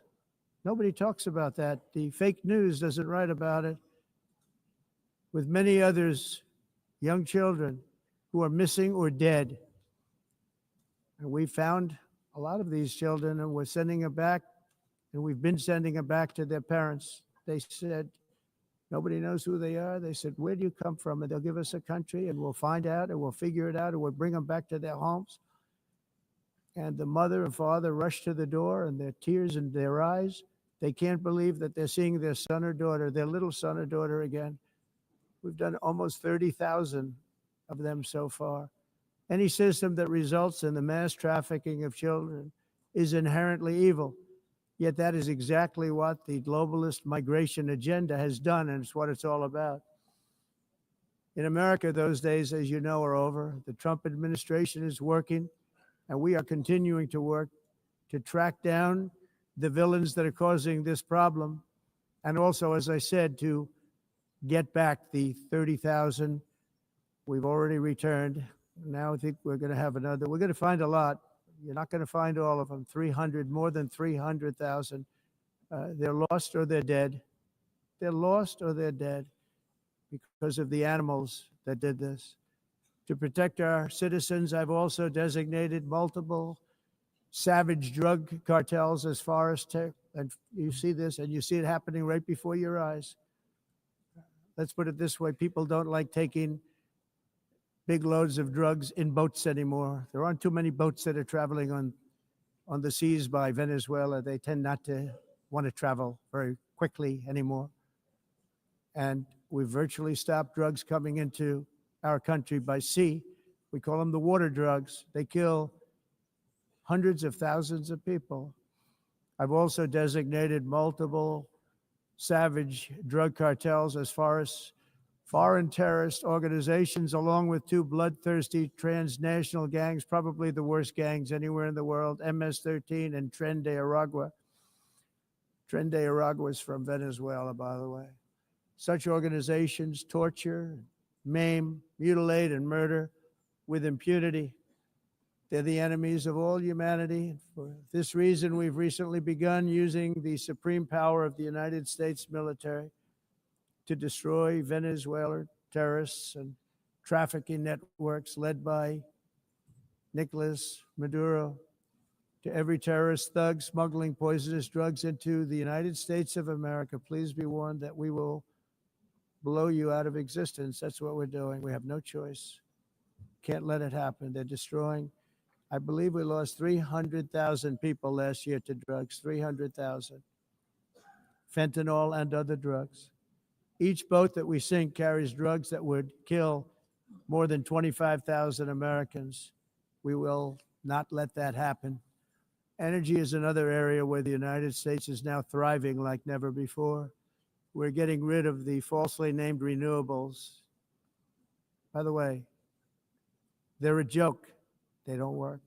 Nobody talks about that. The fake news doesn't write about it. With many others, young children who are missing or dead. And we found a lot of these children, and we're sending them back. And we've been sending them back to their parents. They said, nobody knows who they are. They said, where do you come from? And they'll give us a country, and we'll find out, and we'll figure it out, and we'll bring them back to their homes. And the mother and father rush to the door, and their tears in their eyes. They can't believe that they're seeing their son or daughter, their little son or daughter again. We've done almost 30,000 of them so far. Any system that results in the mass trafficking of children is inherently evil. Yet that is exactly what the globalist migration agenda has done, and it's what it's all about. In America, those days, as you know, are over. The Trump administration is working, and we are continuing to work to track down the villains that are causing this problem, and also, as I said, to get back the 30,000 we've already returned. Now I think we're going to have another. We're going to find a lot. You're not going to find all of them. 300, more than 300,000. They're lost or they're dead. They're lost or they're dead because of the animals that did this. To protect our citizens, I've also designated multiple savage drug cartels as far as and you see this, and you see it happening right before your eyes. Let's put it this way. People don't like taking big loads of drugs in boats anymore. There aren't too many boats that are traveling on the seas by Venezuela. They tend not to want to travel very quickly anymore. And we've virtually stopped drugs coming into our country by sea. We call them the water drugs. They kill hundreds of thousands of people. I've also designated multiple savage drug cartels as far as foreign terrorist organizations, along with two bloodthirsty transnational gangs, probably the worst gangs anywhere in the world, MS-13 and Tren de Aragua. Tren de Aragua is from Venezuela, by the way. Such organizations torture, maim, mutilate, and murder with impunity. They're the enemies of all humanity. For this reason, we've recently begun using the supreme power of the United States military to destroy Venezuelan terrorists and trafficking networks led by Nicolas Maduro. To every terrorist thug smuggling poisonous drugs into the United States of America, please be warned that we will blow you out of existence. That's what we're doing. We have no choice. Can't let it happen. They're destroying I believe we lost 300,000 people last year to drugs, 300,000. Fentanyl and other drugs. Each boat that we sink carries drugs that would kill more than 25,000 Americans. We will not let that happen. Energy is another area where the United States is now thriving like never before. We're getting rid of the falsely named renewables. By the way, they're a joke. They don't work.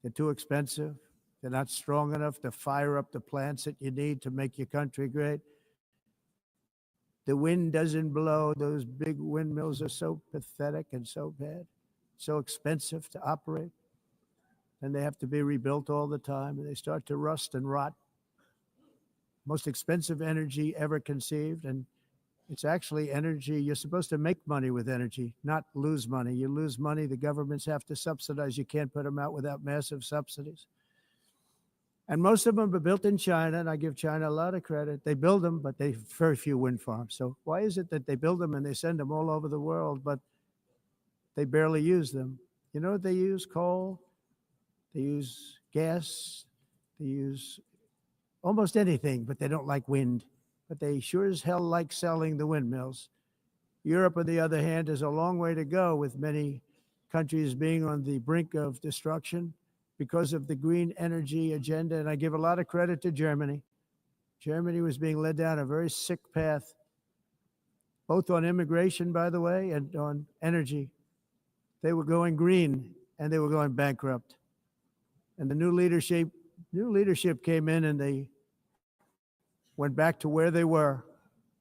They're too expensive. They're not strong enough to fire up the plants that you need to make your country great. The wind doesn't blow. Those big windmills are so pathetic and so bad, so expensive to operate. And they have to be rebuilt all the time, and they start to rust and rot. Most expensive energy ever conceived, and it's actually energy. You're supposed to make money with energy, not lose money. You lose money, the governments have to subsidize. You can't put them out without massive subsidies. And most of them are built in China, and I give China a lot of credit. They build them, but they very few wind farms. So why is it that they build them and they send them all over the world, but they barely use them? You know what they use? Coal. They use gas. They use almost anything, but they don't like wind. But they sure as hell like selling the windmills. Europe, on the other hand, has a long way to go, with many countries being on the brink of destruction because of the green energy agenda. And I give a lot of credit to Germany. Germany was being led down a very sick path, both on immigration, by the way, and on energy. They were going green and they were going bankrupt. And the new leadership came in, and they went back to where they were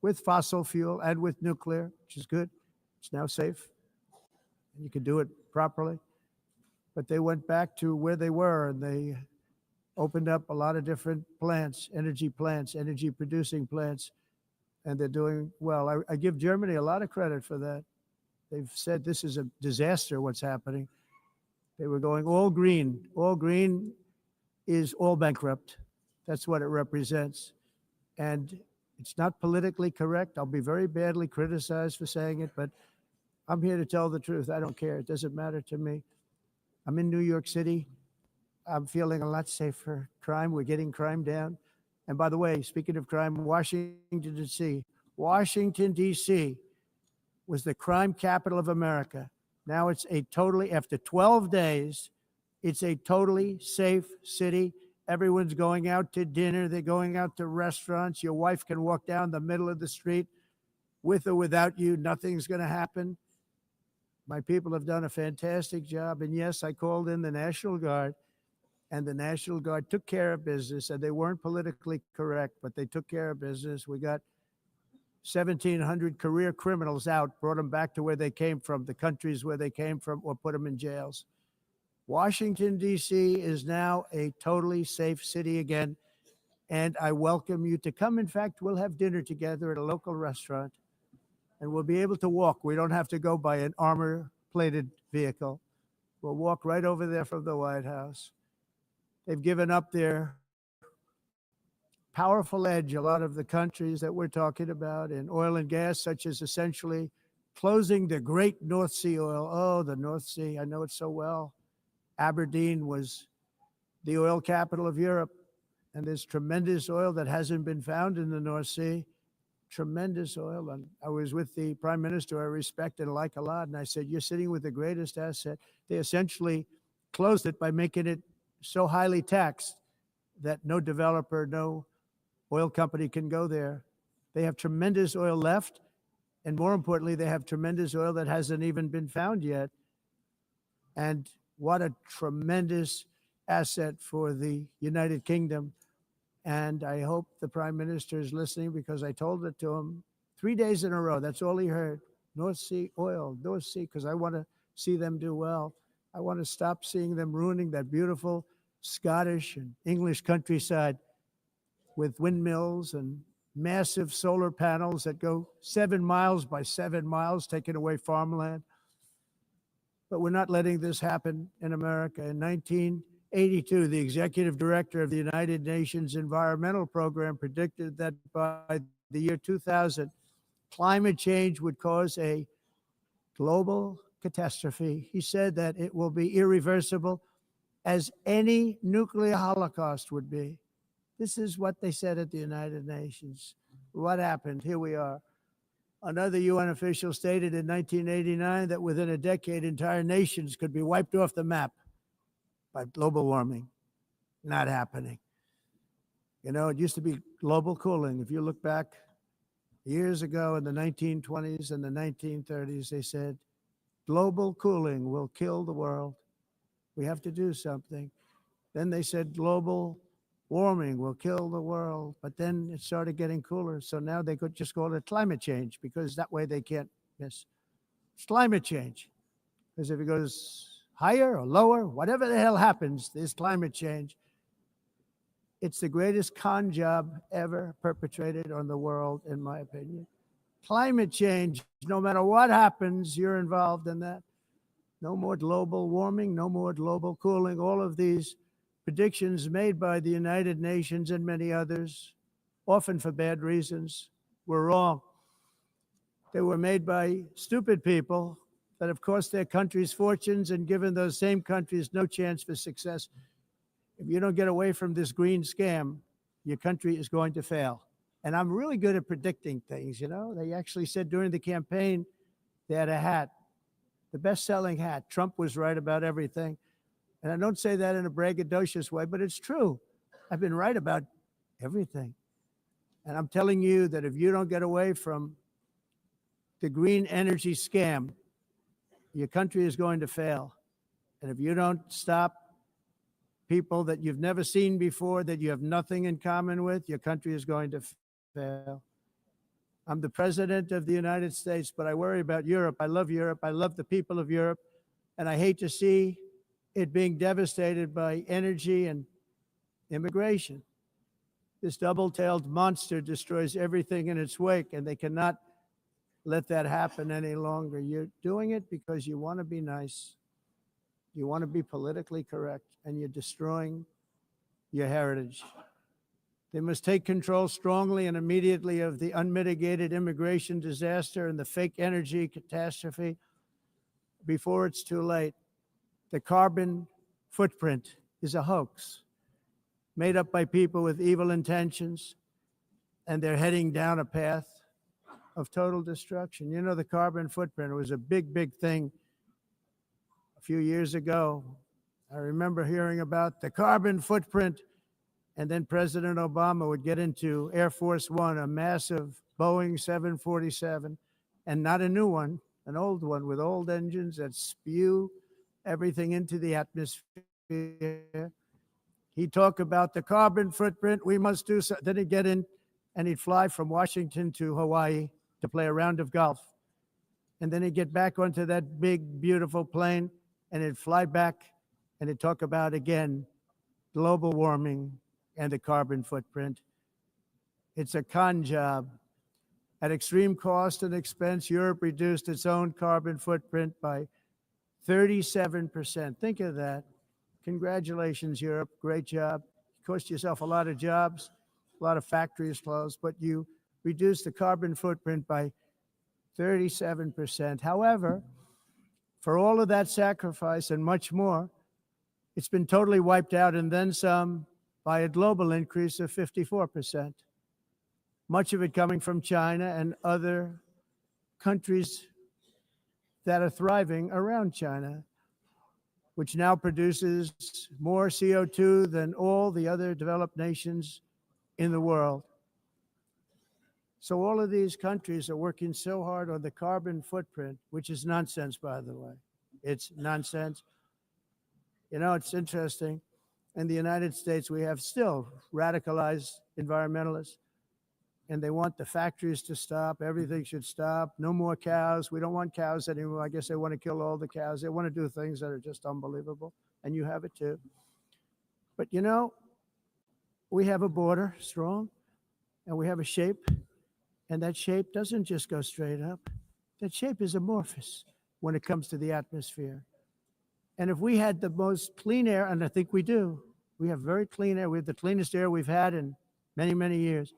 with fossil fuel and with nuclear, which is good. It's now safe. And you can do it properly. But they went back to where they were, and they opened up a lot of different plants, energy producing plants, and they're doing well. I give Germany a lot of credit for that. They've said this is a disaster, what's happening. They were going all green. All green is all bankrupt. That's what it represents. And it's not politically correct. I'll be very badly criticized for saying it, but I'm here to tell the truth. I don't care. It doesn't matter to me. I'm in New York City. I'm feeling a lot safer. Crime, we're getting crime down. And by the way, speaking of crime, Washington, D.C. was the crime capital of America. Now it's after 12 days, it's a totally safe city. Everyone's going out to dinner. They're going out to restaurants. Your wife can walk down the middle of the street with or without you. Nothing's going to happen. My people have done a fantastic job. And yes, I called in the National Guard, and the National Guard took care of business, and they weren't politically correct, but they took care of business. We got 1,700 career criminals out, brought them back to where they came from, the countries where they came from, or put them in jails. Washington, D.C. is now a totally safe city again, and I welcome you to come. In fact, we'll have dinner together at a local restaurant, and we'll be able to walk. We don't have to go by an armor-plated vehicle. We'll walk right over there from the White House. They've given up their powerful edge, a lot of the countries that we're talking about in oil and gas, such as essentially closing the great North Sea oil. Oh, the North Sea, I know it so well. Aberdeen was the oil capital of Europe, and there's tremendous oil that hasn't been found in the North Sea. Tremendous oil. And I was with the prime minister I respect and like a lot, and I said, you're sitting with the greatest asset. They essentially closed it by making it so highly taxed that no developer, no oil company can go there. They have tremendous oil left, and more importantly, they have tremendous oil that hasn't even been found yet. And what a tremendous asset for the United Kingdom. And I hope the prime minister is listening, because I told it to him 3 days in a row. That's all he heard. North Sea oil, North Sea, because I want to see them do well. I want to stop seeing them ruining that beautiful Scottish and English countryside with windmills and massive solar panels that go 7 miles by 7 miles, taking away farmland. But we're not letting this happen in America. In 1982, the executive director of the United Nations Environmental Program predicted that by the year 2000, climate change would cause a global catastrophe. He said that it will be irreversible, as any nuclear holocaust would be. This is what they said at the United Nations. What happened? Here we are. Another UN official stated in 1989 that within a decade, entire nations could be wiped off the map by global warming. Not happening. You know, it used to be global cooling. If you look back years ago in the 1920s and the 1930s, they said, global cooling will kill the world. We have to do something. Then they said global warming will kill the world, but then it started getting cooler. So now they could just call it climate change, because that way they can't miss. It's climate change. Because if it goes higher or lower, whatever the hell happens, there's climate change. It's the greatest con job ever perpetrated on the world, in my opinion. Climate change, no matter what happens, you're involved in that. No more global warming, no more global cooling. All of these predictions made by the United Nations and many others, often for bad reasons, were wrong. They were made by stupid people that have cost their countries fortunes and given those same countries no chance for success. If you don't get away from this green scam, your country is going to fail. And I'm really good at predicting things, you know. They actually said during the campaign, they had a hat, the best-selling hat. Trump was right about everything. And I don't say that in a braggadocious way, but it's true. I've been right about everything. And I'm telling you that if you don't get away from the green energy scam, your country is going to fail. And if you don't stop people that you've never seen before, that you have nothing in common with, your country is going to fail. I'm the president of the United States, but I worry about Europe. I love Europe. I love the people of Europe. And I hate to see it being devastated by energy and immigration. This double-tailed monster destroys everything in its wake, and they cannot let that happen any longer. You're doing it because you want to be nice. You want to be politically correct, and you're destroying your heritage. They must take control strongly and immediately of the unmitigated immigration disaster and the fake energy catastrophe before it's too late. The carbon footprint is a hoax made up by people with evil intentions, and they're heading down a path of total destruction. You know, the carbon footprint was a big, big thing a few years ago. I remember hearing about the carbon footprint, and then President Obama would get into Air Force One, a massive Boeing 747, and not a new one, an old one with old engines that spew everything into the atmosphere. He'd talk about the carbon footprint. We must do so. Then he'd get in and he'd fly from Washington to Hawaii to play a round of golf. And then he'd get back onto that big, beautiful plane and he'd fly back and he'd talk about, again, global warming and the carbon footprint. It's a con job. At extreme cost and expense, Europe reduced its own carbon footprint by 37%. Think of that. Congratulations, Europe. Great job. Cost yourself a lot of jobs, a lot of factories closed, but you reduced the carbon footprint by 37%. However, for all of that sacrifice and much more, it's been totally wiped out and then some by a global increase of 54%. Much of it coming from China and other countries that are thriving around China, which now produces more CO2 than all the other developed nations in the world. So all of these countries are working so hard on the carbon footprint, which is nonsense, by the way. It's nonsense. You know, it's interesting. In the United States, we have still radicalized environmentalists, and they want the factories to stop. Everything should stop. No more cows. We don't want cows anymore. I guess they want to kill all the cows. They want to do things that are just unbelievable, and you have it too. But you know, we have a border, strong, and we have a shape, and that shape doesn't just go straight up. That shape is amorphous when it comes to the atmosphere. And if we had the most clean air, and I think we do, we have very clean air. We have the cleanest air we've had in many, many years.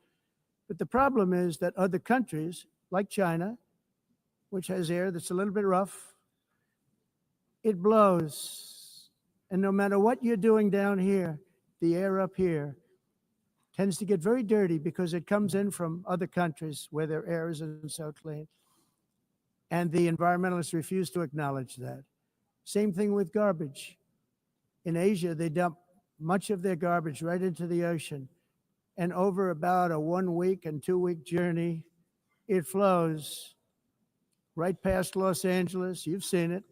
But the problem is that other countries, like China, which has air that's a little bit rough, it blows. And no matter what you're doing down here, the air up here tends to get very dirty because it comes in from other countries where their air isn't so clean. And the environmentalists refuse to acknowledge that. Same thing with garbage. In Asia, they dump much of their garbage right into the ocean. And over about a 1 week and 2 week journey, it flows right past Los Angeles. You've seen it.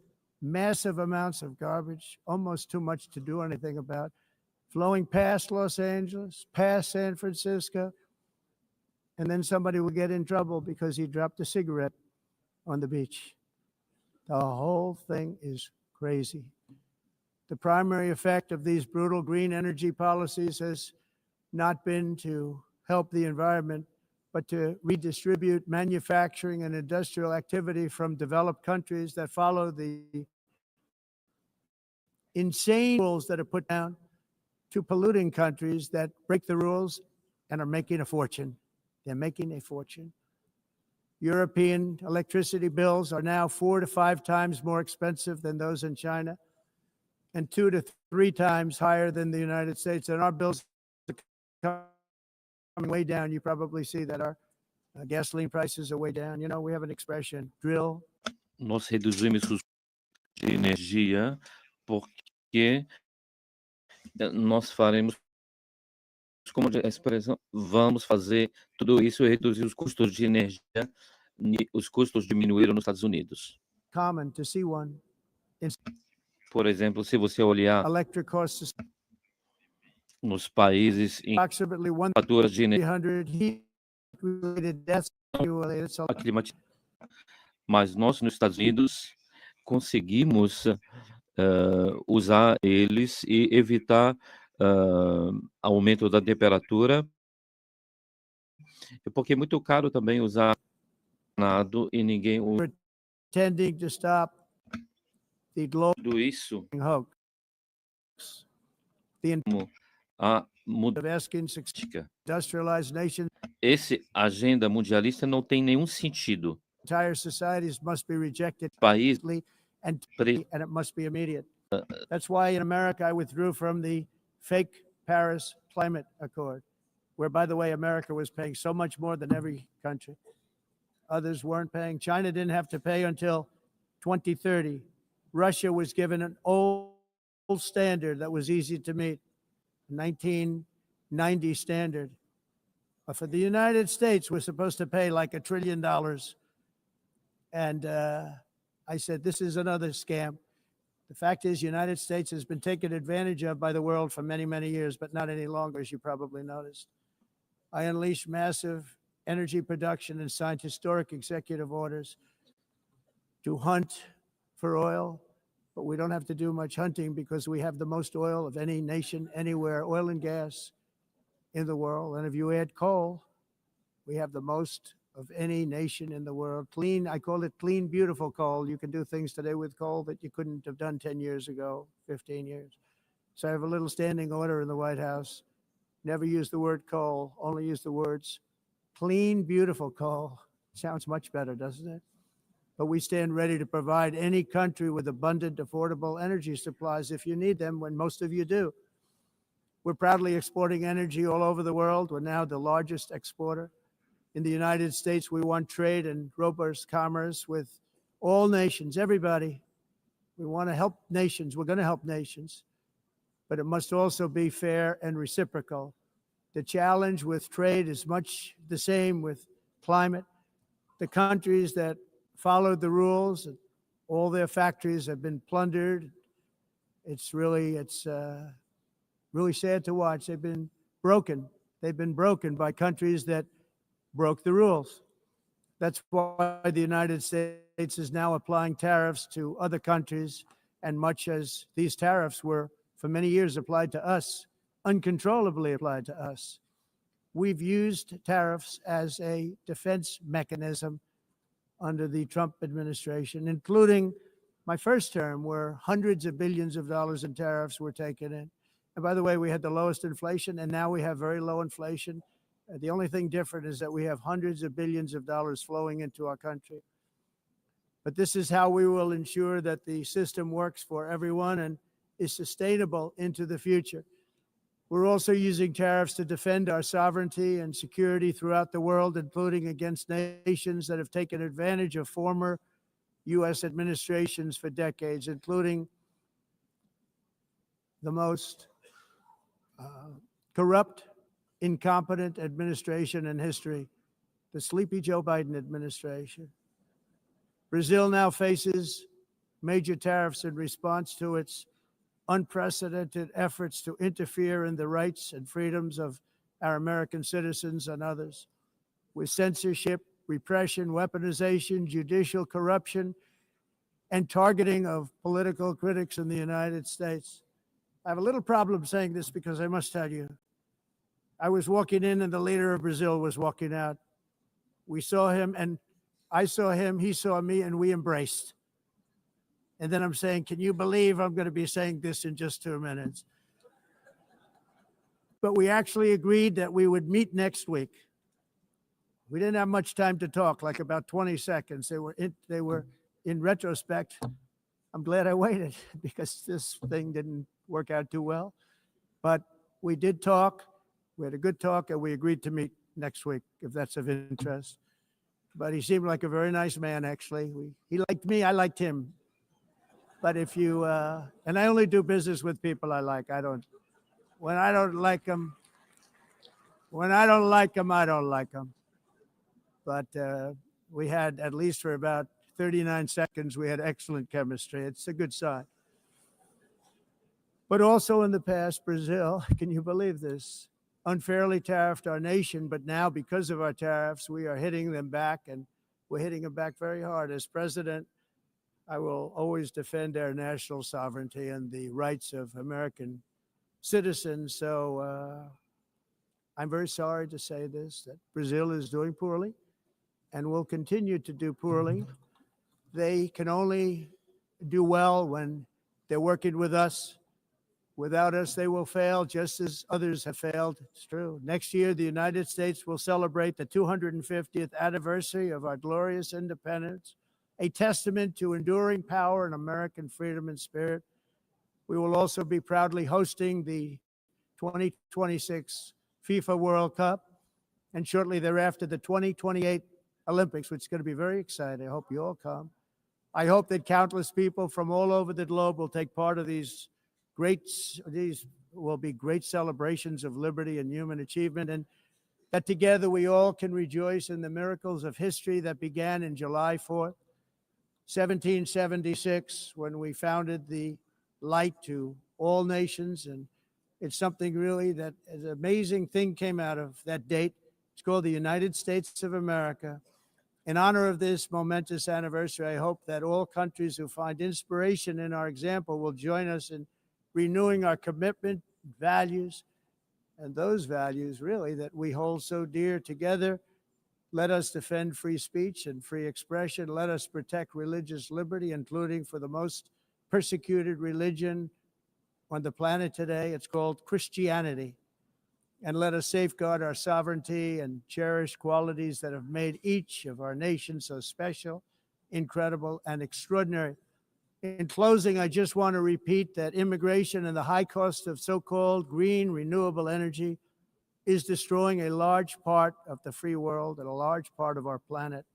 Massive amounts of garbage, almost too much to do anything about, flowing past Los Angeles, past San Francisco. And then somebody will get in trouble because he dropped a cigarette on the beach. The whole thing is crazy. The primary effect of these brutal green energy policies has not been to help the environment, but to redistribute manufacturing and industrial activity from developed countries that follow the insane rules that are put down to polluting countries that break the rules and are making a fortune. They're making a fortune. European electricity bills are now 4 to 5 times more expensive than those in China, and 2 to 3 times higher than the United States. And our bills are coming way down. You probably see that our gasoline prices are way down. You know, we have an expression, drill. Nós reduzimos os de energia porque nós faremos, como a expressão, vamos fazer tudo isso e reduzir os custos de energia. Os custos diminuíram nos Estados Unidos. Common to see one. Por exemplo, se você olhar Electric costs nos países em approximately faturas de energia 100 heat-related deaths annually. It's a lot. Mas nós, nos Estados Unidos, conseguimos usar eles e evitar aumento da temperatura, porque é muito caro também usar nado e ninguém usa Pretending to stop the global tudo isso. hoax. The A of asking industrialized nations, esse agenda mundialista não tem nenhum sentido. entire societies must be rejected País and it must be immediate. That's why in America I withdrew from the fake Paris Climate Accord, where, by the way, America was paying so much more than every country. Others weren't paying. China didn't have to pay until 2030. Russia was given an old standard that was easy to meet, 1990 standard. But for the United States, we're supposed to pay like $1 trillion. And I said, this is another scam. The fact is, the United States has been taken advantage of by the world for many, many years, but not any longer, as you probably noticed. I unleashed massive energy production and signed historic executive orders to hunt for oil, but we don't have to do much hunting because we have the most oil of any nation anywhere, oil and gas in the world. And if you add coal, we have the most of any nation in the world. Clean, I call it clean, beautiful coal. You can do things today with coal that you couldn't have done 10 years ago, 15 years. So I have a little standing order in the White House. Never use the word coal, only use the words clean, beautiful coal. Sounds much better, doesn't it? But we stand ready to provide any country with abundant, affordable energy supplies if you need them, when most of you do. We're proudly exporting energy all over the world. We're now the largest exporter. In the United States, we want trade and robust commerce with all nations, everybody. We want to help nations. We're going to help nations. But it must also be fair and reciprocal. The challenge with trade is much the same with climate. The countries that followed the rules, all their factories have been plundered. It's really sad to watch. They've been broken. They've been broken by countries that broke the rules. That's why the United States is now applying tariffs to other countries, and much as these tariffs were for many years applied to us, uncontrollably applied to us. We've used tariffs as a defense mechanism under the Trump administration, including my first term, where hundreds of billions of dollars in tariffs were taken in. And by the way, we had the lowest inflation, and now we have very low inflation. The only thing different is that we have hundreds of billions of dollars flowing into our country. But this is how we will ensure that the system works for everyone and is sustainable into the future. We're also using tariffs to defend our sovereignty and security throughout the world, including against nations that have taken advantage of former U.S. administrations for decades, including the most corrupt, incompetent administration in history, the sleepy Joe Biden administration. Brazil now faces major tariffs in response to its unprecedented efforts to interfere in the rights and freedoms of our American citizens and others, with censorship, repression, weaponization, judicial corruption, and targeting of political critics in the United States. I have a little problem saying this because I must tell you, I was walking in and the leader of Brazil was walking out. We saw him and I saw him, he saw me, and we embraced. And then I'm saying, can you believe I'm going to be saying this in just 2 minutes? But we actually agreed that we would meet next week. We didn't have much time to talk, like about 20 seconds. They were in retrospect, I'm glad I waited because this thing didn't work out too well. But we did talk. We had a good talk, and we agreed to meet next week, if that's of interest. But he seemed like a very nice man, actually. He liked me, I liked him. But if you, and I only do business with people I like. When I don't like them, I don't like them. But we had, at least for about 39 seconds, we had excellent chemistry. It's a good sign. But also in the past, Brazil, can you believe this? Unfairly tariffed our nation, but now because of our tariffs, we are hitting them back, and we're hitting them back very hard. As president, I will always defend our national sovereignty and the rights of American citizens. So I'm very sorry to say this, that Brazil is doing poorly and will continue to do poorly. They can only do well when they're working with us. Without us, they will fail, just as others have failed. It's true. Next year, the United States will celebrate the 250th anniversary of our glorious independence, a testament to enduring power and American freedom and spirit. We will also be proudly hosting the 2026 FIFA World Cup, and shortly thereafter, the 2028 Olympics, which is going to be very exciting. I hope you all come. I hope that countless people from all over the globe will take part of these will be great celebrations of liberty and human achievement, and that together we all can rejoice in the miracles of history that began in July 4th, 1776, when we founded the light to all nations. And it's something really that an amazing thing came out of that date. It's called the United States of America. In honor of this momentous anniversary, I hope that all countries who find inspiration in our example will join us in renewing our commitment, values, and those values really that we hold so dear together. Let us defend free speech and free expression. Let us protect religious liberty, including for the most persecuted religion on the planet today. It's called Christianity. And let us safeguard our sovereignty and cherish qualities that have made each of our nations so special, incredible, and extraordinary. In closing, I just want to repeat that immigration and the high cost of so-called green renewable energy is destroying a large part of the free world and a large part of our planet.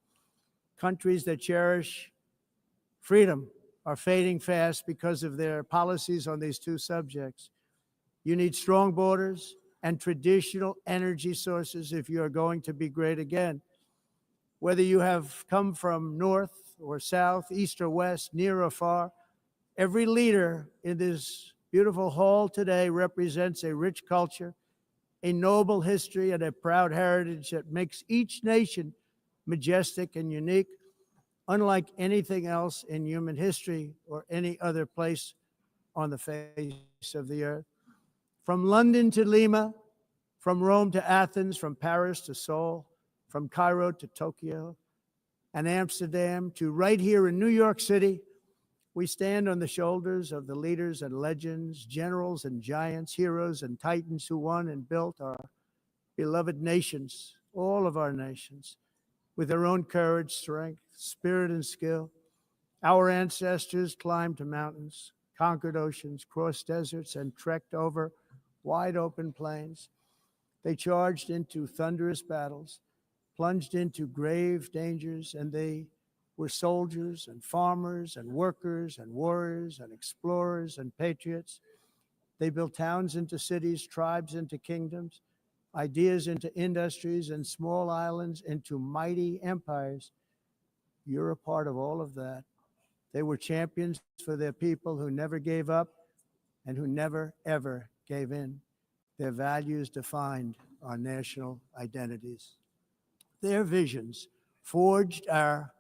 Countries that cherish freedom are fading fast because of their policies on these two subjects. You need strong borders and traditional energy sources if you are going to be great again. Whether you have come from north or south, east or west, near or far, every leader in this beautiful hall today represents a rich culture, a noble history, and a proud heritage that makes each nation majestic and unique, unlike anything else in human history or any other place on the face of the earth. From London to Lima, from Rome to Athens, from Paris to Seoul, from Cairo to Tokyo and Amsterdam to right here in New York City, we stand on the shoulders of the leaders and legends, generals and giants, heroes and titans who won and built our beloved nations, all of our nations, with their own courage, strength, spirit, and skill. Our ancestors climbed mountains, conquered oceans, crossed deserts, and trekked over wide open plains. They charged into thunderous battles, plunged into grave dangers, and they were soldiers and farmers and workers and warriors and explorers and patriots. They built towns into cities, tribes into kingdoms, ideas into industries, and small islands into mighty empires. You're a part of all of that. They were champions for their people who never gave up and who never, ever gave in. Their values defined our national identities. Their visions forged our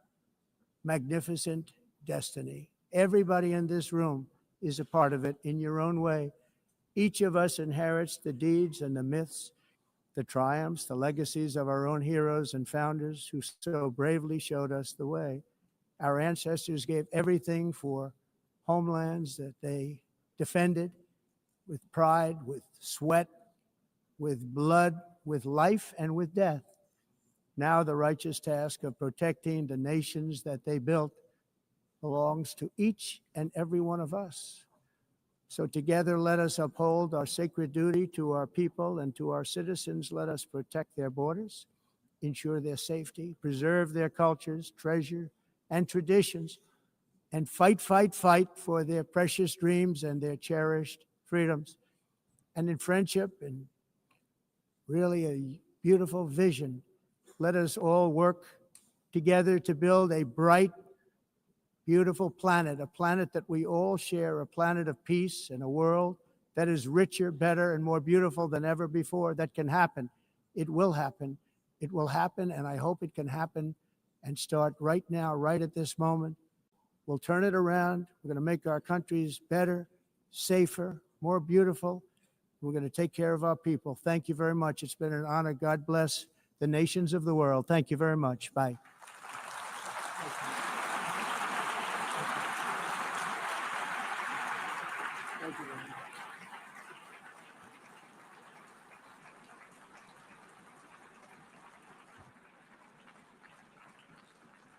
magnificent destiny. Everybody in this room is a part of it in your own way. Each of us inherits the deeds and the myths, the triumphs, the legacies of our own heroes and founders who so bravely showed us the way. Our ancestors gave everything for homelands that they defended with pride, with sweat, with blood, with life, and with death. Now the righteous task of protecting the nations that they built belongs to each and every one of us. So together, let us uphold our sacred duty to our people and to our citizens. Let us protect their borders, ensure their safety, preserve their cultures, treasure, and traditions, and fight, fight, fight for their precious dreams and their cherished freedoms. And in friendship and really a beautiful vision, let us all work together to build a bright, beautiful planet, a planet that we all share, a planet of peace and a world that is richer, better, and more beautiful than ever before. That can happen. It will happen. It will happen, and I hope it can happen and start right now, right at this moment. We'll turn it around. We're going to make our countries better, safer, more beautiful. We're going to take care of our people. Thank you very much. It's been an honor. God bless the nations of the world. Thank you very much. Bye.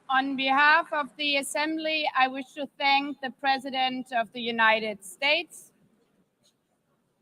On behalf of the Assembly, I wish to thank the President of the United States,